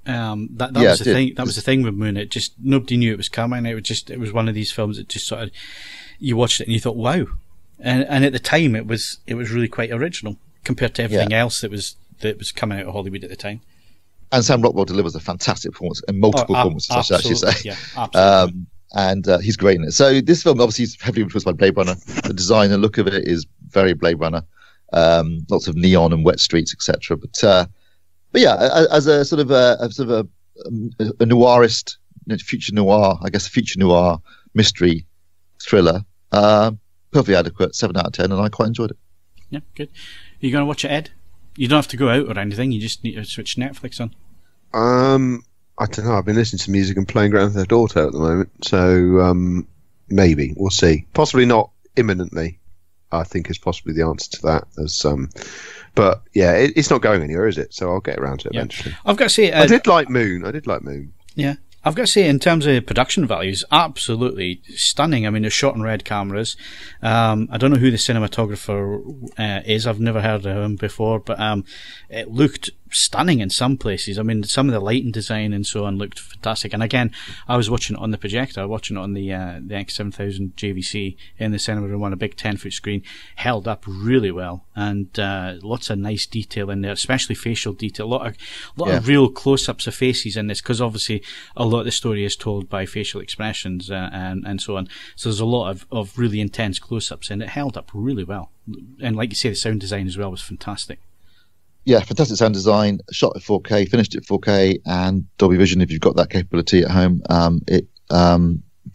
S1: That was the thing. That was the thing with Moon. It just nobody knew it was coming. It was one of these films that just sort of you watched it and you thought, wow, and at the time it was really quite original compared to everything else that was coming out of Hollywood at the time. And
S2: Sam Rockwell delivers a fantastic performance and multiple performances, I should actually say.
S1: Yeah, absolutely.
S2: And he's great in it. So this film obviously is heavily influenced by Blade Runner. The design and look of it is very Blade Runner. Lots of neon and wet streets, etc. But yeah, as a sort of a noirist, future noir, I guess, a future noir mystery thriller, perfectly adequate, 7 out of 10, and I quite enjoyed it.
S1: Yeah, good. Are you going to watch it, Ed? You don't have to go out or anything. You just need to switch Netflix on.
S3: I don't know. I've been listening to music and playing Grand Theft Auto at the moment, so maybe we'll see. Possibly not imminently. I think is possibly the answer to that. But yeah, it's not going anywhere, is it? So I'll get around to it eventually.
S1: I've got to say,
S3: I did like Moon.
S1: Yeah. I've got to say, in terms of production values, absolutely stunning. I mean, they're shot on red cameras. I don't know who the cinematographer is. I've never heard of him before, but it looked stunning in some places. I mean, some of the lighting design and so on looked fantastic. And again, I was watching it on the projector, watching it on the X7000 JVC in the cinema room on a big 10-foot screen. Held up really well, and lots of nice detail in there, especially facial detail. A lot of real close-ups of faces in this, because obviously a lot of the story is told by facial expressions and so on. So there's a lot of really intense close-ups, and it held up really well. And like you say, the sound design as well was fantastic.
S2: Yeah, fantastic sound design, shot at 4K, finished at 4K, and Dolby Vision if you've got that capability at home.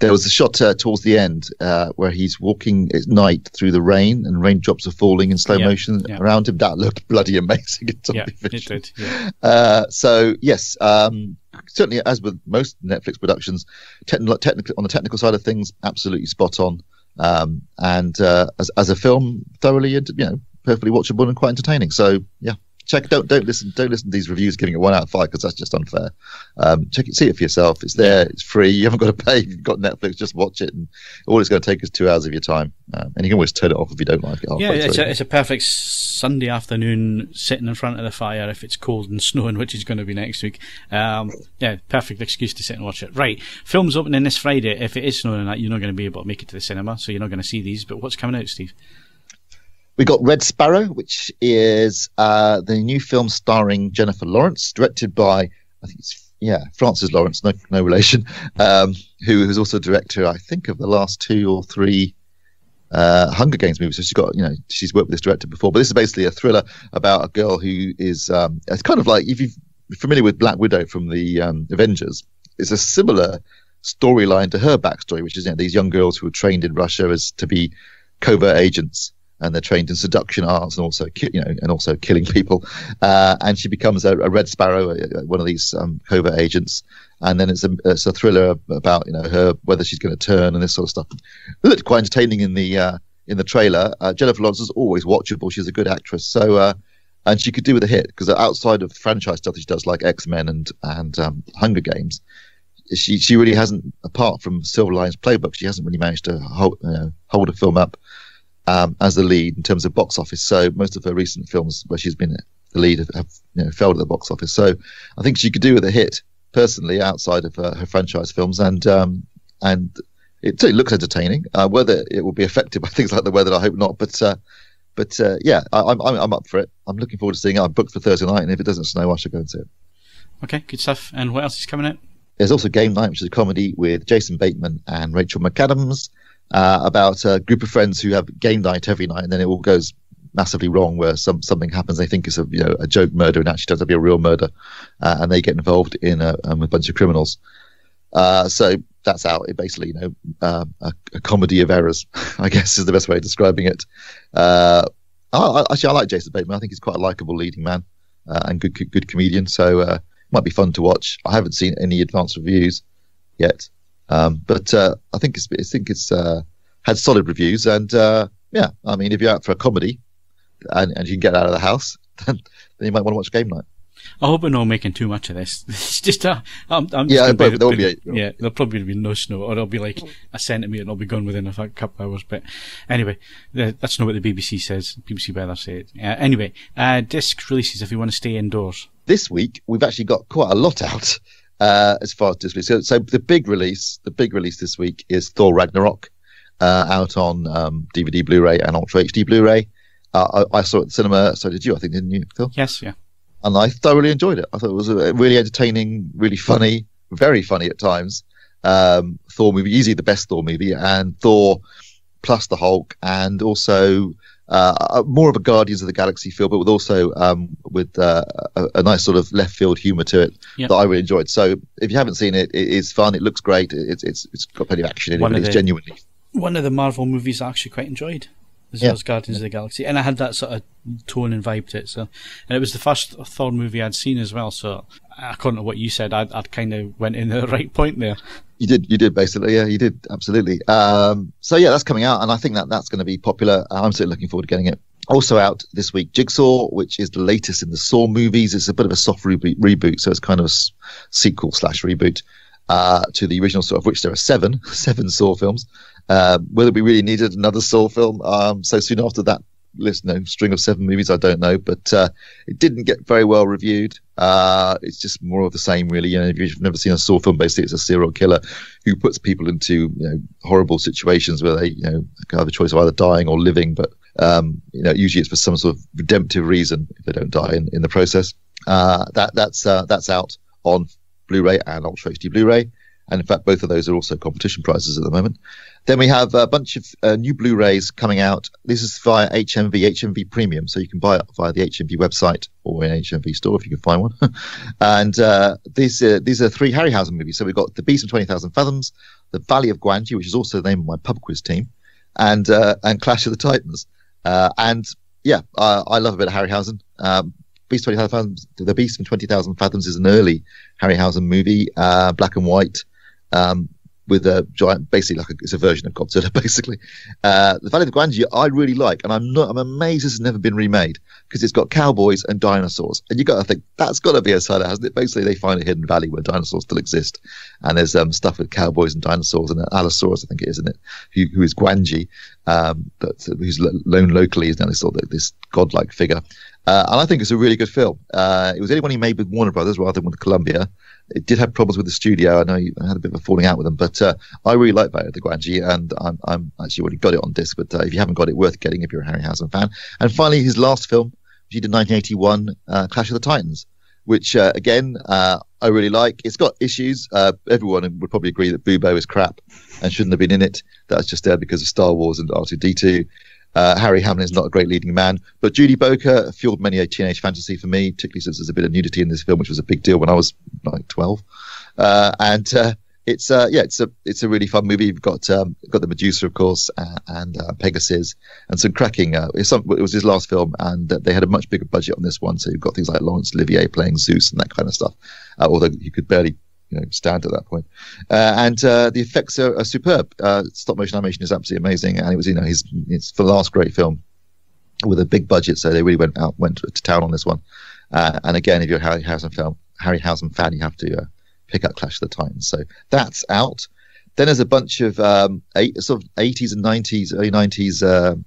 S2: There was a shot towards the end where he's walking at night through the rain, and raindrops are falling in slow motion around him. That looked bloody amazing in Dolby Vision.
S1: It did.
S2: So yes, certainly as with most Netflix productions, technically on the technical side of things, absolutely spot on. And as a film, thoroughly, perfectly watchable and quite entertaining. So yeah. Don't listen to these reviews giving it 1 out of 5, because that's just unfair. Check it, see it for yourself. It's there, it's free. You haven't got to pay. You've got Netflix. Just watch it, and all it's going to take is 2 hours of your time. And you can always turn it off if you don't like it.
S1: Yeah, it's a perfect Sunday afternoon sitting in front of the fire if it's cold and snowing, which is going to be next week. Perfect excuse to sit and watch it. Right, film's opening this Friday. If it is snowing, you're not going to be able to make it to the cinema, so you're not going to see these. But what's coming out, Steve?
S2: We got Red Sparrow, which is the new film starring Jennifer Lawrence, directed by, I think it's Frances Lawrence, no relation, who is also director, I think, of the last 2 or 3 Hunger Games movies. So she's worked with this director before. But this is basically a thriller about a girl who is, it's kind of like, if you're familiar with Black Widow from the Avengers, it's a similar storyline to her backstory, which is these young girls who were trained in Russia to be covert agents. And they're trained in seduction arts and also, killing people. And she becomes a Red Sparrow, one of these covert agents. And then it's a thriller about her, whether she's going to turn and this sort of stuff. It looked quite entertaining in the trailer. Jennifer Lawrence is always watchable. She's a good actress. So and she could do with a hit, because outside of franchise stuff that she does, like X-Men and Hunger Games, she really hasn't, apart from Silver Linings Playbook, she hasn't really managed to hold a film up as the lead in terms of box office. So most of her recent films where she's been the lead have failed at the box office. So I think she could do with a hit personally outside of her franchise films, and it looks entertaining. Whether it will be affected by things like the weather, I hope not. But I'm up for it. I'm looking forward to seeing it. I'm booked for Thursday night, and if it doesn't snow, I should go and see it.
S1: Okay, good stuff. And what else is coming out?
S2: There's also Game Night, which is a comedy with Jason Bateman and Rachel McAdams. About a group of friends who have game night every night, and then it all goes massively wrong, where something happens. They think it's a joke murder, and actually turns out to be a real murder, and they get involved in a bunch of criminals. So that's out. It basically, a comedy of errors, I guess, is the best way of describing it. I like Jason Bateman. I think he's quite a likable leading man and good comedian. So it might be fun to watch. I haven't seen any advanced reviews yet. But I think it's had solid reviews, and yeah, I mean, if you're out for a comedy and you can get out of the house, then you might want to watch Game Night.
S1: I hope we're not making too much of this. It's just I'm just
S2: yeah,
S1: there'll probably be no snow, or it'll be like a centimetre and it'll be gone within a couple of hours. But anyway, that's not what the BBC says. BBC weather say it. Anyway, disc releases if you want to stay indoors.
S2: This week we've actually got quite a lot out as far as disc release. So the big release this week is Thor Ragnarok, out on DVD, Blu-ray, and Ultra HD Blu-ray. I saw it at the cinema. So did you? I think, didn't you, Phil?
S1: Yes, yeah.
S2: And I thoroughly enjoyed it. I thought it was a really entertaining, really funny, very funny at times. Thor movie, easily the best Thor movie, and Thor plus the Hulk, and also more of a Guardians of the Galaxy feel, but with also with a nice sort of left field humour to it that I really enjoyed. So if you haven't seen it, it is fun. It looks great. It's got plenty of action in it. But it's genuinely
S1: one of the Marvel movies I actually quite enjoyed, as well as Guardians of the Galaxy, and I had that sort of tone and vibe to it. So, and it was the first Thor movie I'd seen as well. So, according to what you said, I'd kind of went in the right point there.
S2: You did basically, yeah, you did absolutely. So yeah, that's coming out, and I think that's going to be popular. I'm certainly looking forward to getting it. Also out this week, Jigsaw, which is the latest in the Saw movies. It's a bit of a soft reboot, so it's kind of a sequel / reboot to the original Saw, of which there are seven Saw films. Whether we really needed another Saw film so soon after that string of 7 movies, I don't know, but it didn't get very well reviewed. It's just more of the same, really. You know, if you've never seen a Saw film, basically it's a serial killer who puts people into horrible situations where they have a choice of either dying or living, but usually it's for some sort of redemptive reason if they don't die in the process. That's out on Blu-ray and Ultra HD Blu-ray. And in fact, both of those are also competition prizes at the moment. Then we have a bunch of new Blu-rays coming out. This is via HMV Premium, so you can buy it via the HMV website or in an HMV store if you can find one. And these are 3 Harryhausen movies. So we've got The Beast from 20,000 Fathoms, The Valley of Gwangi, which is also the name of my pub quiz team, and Clash of the Titans. And yeah, I love a bit of Harryhausen. Beast 20,000 Fathoms, The Beast from 20,000 Fathoms is an early Harryhausen movie, black and white. With a giant, basically it's a version of Godzilla, basically. The Valley of Gwangi I really like, and I'm amazed this has never been remade, because it's got cowboys and dinosaurs, and you got to think that's got to be a seller, hasn't it? Basically, they find a hidden valley where dinosaurs still exist, and there's stuff with cowboys and dinosaurs, and Allosaurus, I think it is, isn't it? Who is Gwangi, but who's known locally is now this godlike figure. And I think it's a really good film. It was anyone he made with Warner Brothers rather than with Columbia. It did have problems with the studio. I know he had a bit of a falling out with them, but I really like Valley of the Gwangi, and I'm actually already got it on disc. But if you haven't got it, worth getting if you're a Harryhausen fan. And finally, his last film, which he did in 1981, Clash of the Titans, which again I really like. It's got issues. Everyone would probably agree that Bubo is crap and shouldn't have been in it. That's just there because of Star Wars and R2-D2. Harry Hamlin is not a great leading man, but Judy Boker fueled many a teenage fantasy for me, particularly since there's a bit of nudity in this film, which was a big deal when I was like 12. It's a really fun movie. You've got the Medusa, of course, and Pegasus, and some cracking. It was his last film, and they had a much bigger budget on this one, so you've got things like Laurence Olivier playing Zeus and that kind of stuff. Although he could barely stand at that point. And the effects are superb. Stop motion animation is absolutely amazing, and it was it's the last great film with a big budget, so they really went to town on this one. And again, if you're a Harryhausen fan, you have to pick up Clash of the Titans. So that's out. Then there's a bunch of sort of 80s and 90s, early 90s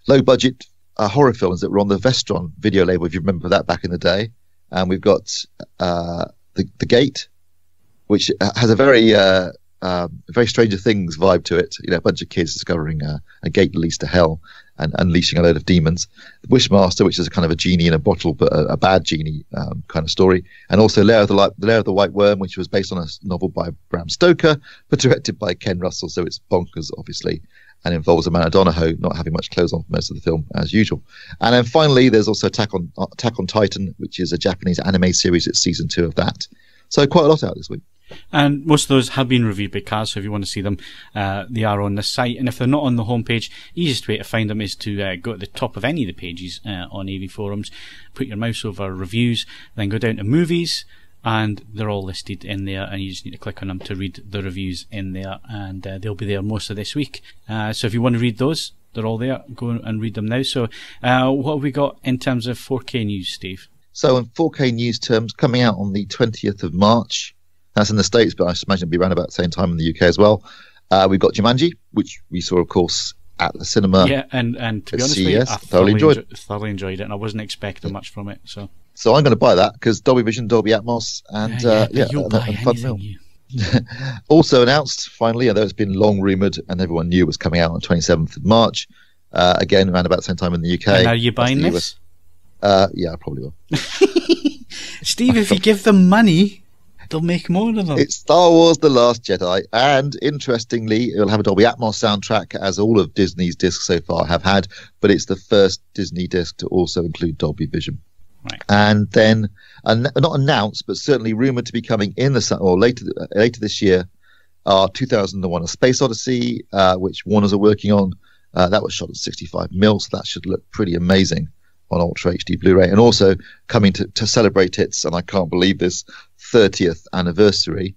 S2: low budget horror films that were on the Vestron video label, if you remember that back in the day. And we've got The Gate, which has a very Stranger Things vibe to it. A bunch of kids discovering a gate that leads to hell and unleashing a load of demons. Wishmaster, which is a kind of a genie in a bottle, but a bad genie kind of story. And also Lair of the White Worm, which was based on a novel by Bram Stoker, but directed by Ken Russell. So it's bonkers, obviously, and involves Amanda Donahoe not having much clothes on for most of the film, as usual. And then finally, there's also Attack on Titan, which is a Japanese anime series. It's season 2 of that. So quite a lot out this week.
S1: And most of those have been reviewed by Kaz, so if you want to see them, they are on the site. And if they're not on the homepage, easiest way to find them is to go to the top of any of the pages on AVForums, put your mouse over reviews, then go down to movies, and they're all listed in there, and you just need to click on them to read the reviews in there, and they'll be there most of this week. So if you want to read those, they're all there. Go and read them now. So what have we got in terms of 4K news, Steve?
S2: So in 4K news terms, coming out on the 20th of March, that's in the States, but I imagine it'll be around about the same time in the UK as well. We've got Jumanji, which we saw, of course, at the cinema.
S1: Yeah, and to be honest with
S2: CES,
S1: you, I thoroughly enjoyed it, and I wasn't expecting much from it. So
S2: I'm going to buy that because Dolby Vision, Dolby Atmos, and fun film. Also announced, finally, although it's been long rumoured and everyone knew it was coming out on 27th of March, again, around about the same time in the UK.
S1: And are you buying this?
S2: Yeah, I probably will.
S1: Steve, if you give them money, they'll make more of them.
S2: It's Star Wars The Last Jedi, and interestingly, it'll have a Dolby Atmos soundtrack, as all of Disney's discs so far have had, but it's the first Disney disc to also include Dolby Vision.
S1: Right.
S2: And then, not announced, but certainly rumoured to be coming in later this year, 2001: A Space Odyssey, which Warners are working on. That was shot at 65mm, so that should look pretty amazing on Ultra HD Blu-ray. And also coming to celebrate its, and I can't believe this, 30th anniversary,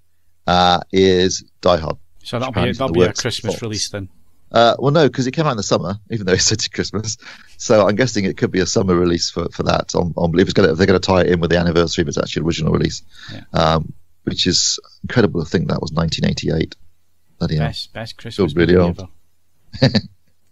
S2: is Die Hard.
S1: So that'll be a Christmas release then?
S2: Well, no, because it came out in the summer, even though it's set to Christmas. So I'm guessing it could be a summer release for that. If they're going to tie it in with the anniversary, but it's actually an original release, which is incredible to think that was 1988.
S1: Best Christmas
S2: really
S1: movie ever.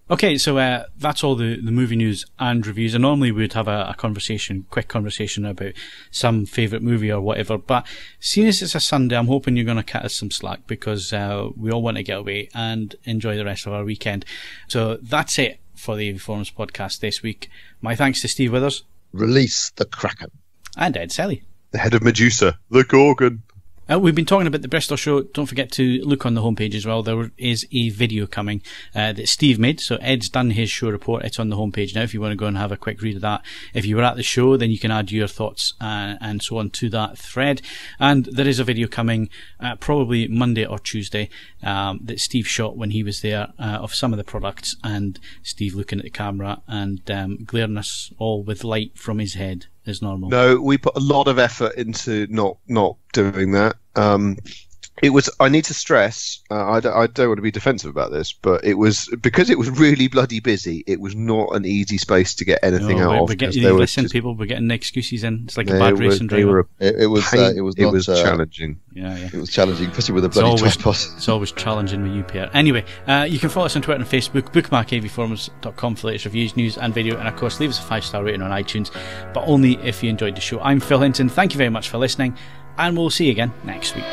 S1: Okay, so that's all the movie news and reviews. And normally we'd have a quick conversation about some favourite movie or whatever. But seeing as it's a Sunday, I'm hoping you're going to cut us some slack, because we all want to get away and enjoy the rest of our weekend. So that's it for the AVForums podcast this week. My thanks to Steve Withers.
S2: Release the Kraken.
S1: And Ed Selley.
S3: The head of Medusa, the Gorgon.
S1: We've been talking about the Bristol show. Don't forget to look on the homepage as well. There is a video coming that Steve made. So Ed's done his show report. It's on the homepage now if you want to go and have a quick read of that. If you were at the show, then you can add your thoughts and so on to that thread. And there is a video coming probably Monday or Tuesday that Steve shot when he was there of some of the products, and Steve looking at the camera and glaring us all with light from his head as normal.
S3: No, we put a lot of effort into not doing that. It was. I need to stress. I don't want to be defensive about this, but it was because it was really bloody busy. It was not an easy space to get anything out of.
S1: People were getting excuses in. It's like a bad racing driver.
S2: It was
S3: challenging.
S1: Yeah.
S2: It was challenging, especially with a bloody tripod.
S1: It's always challenging with you, Pierre. Anyway, you can follow us on Twitter and Facebook. Bookmark avforums.com for latest reviews, news, and video, and of course, leave us a 5-star rating on iTunes, but only if you enjoyed the show. I'm Phil Hinton. Thank you very much for listening, and we'll see you again next week.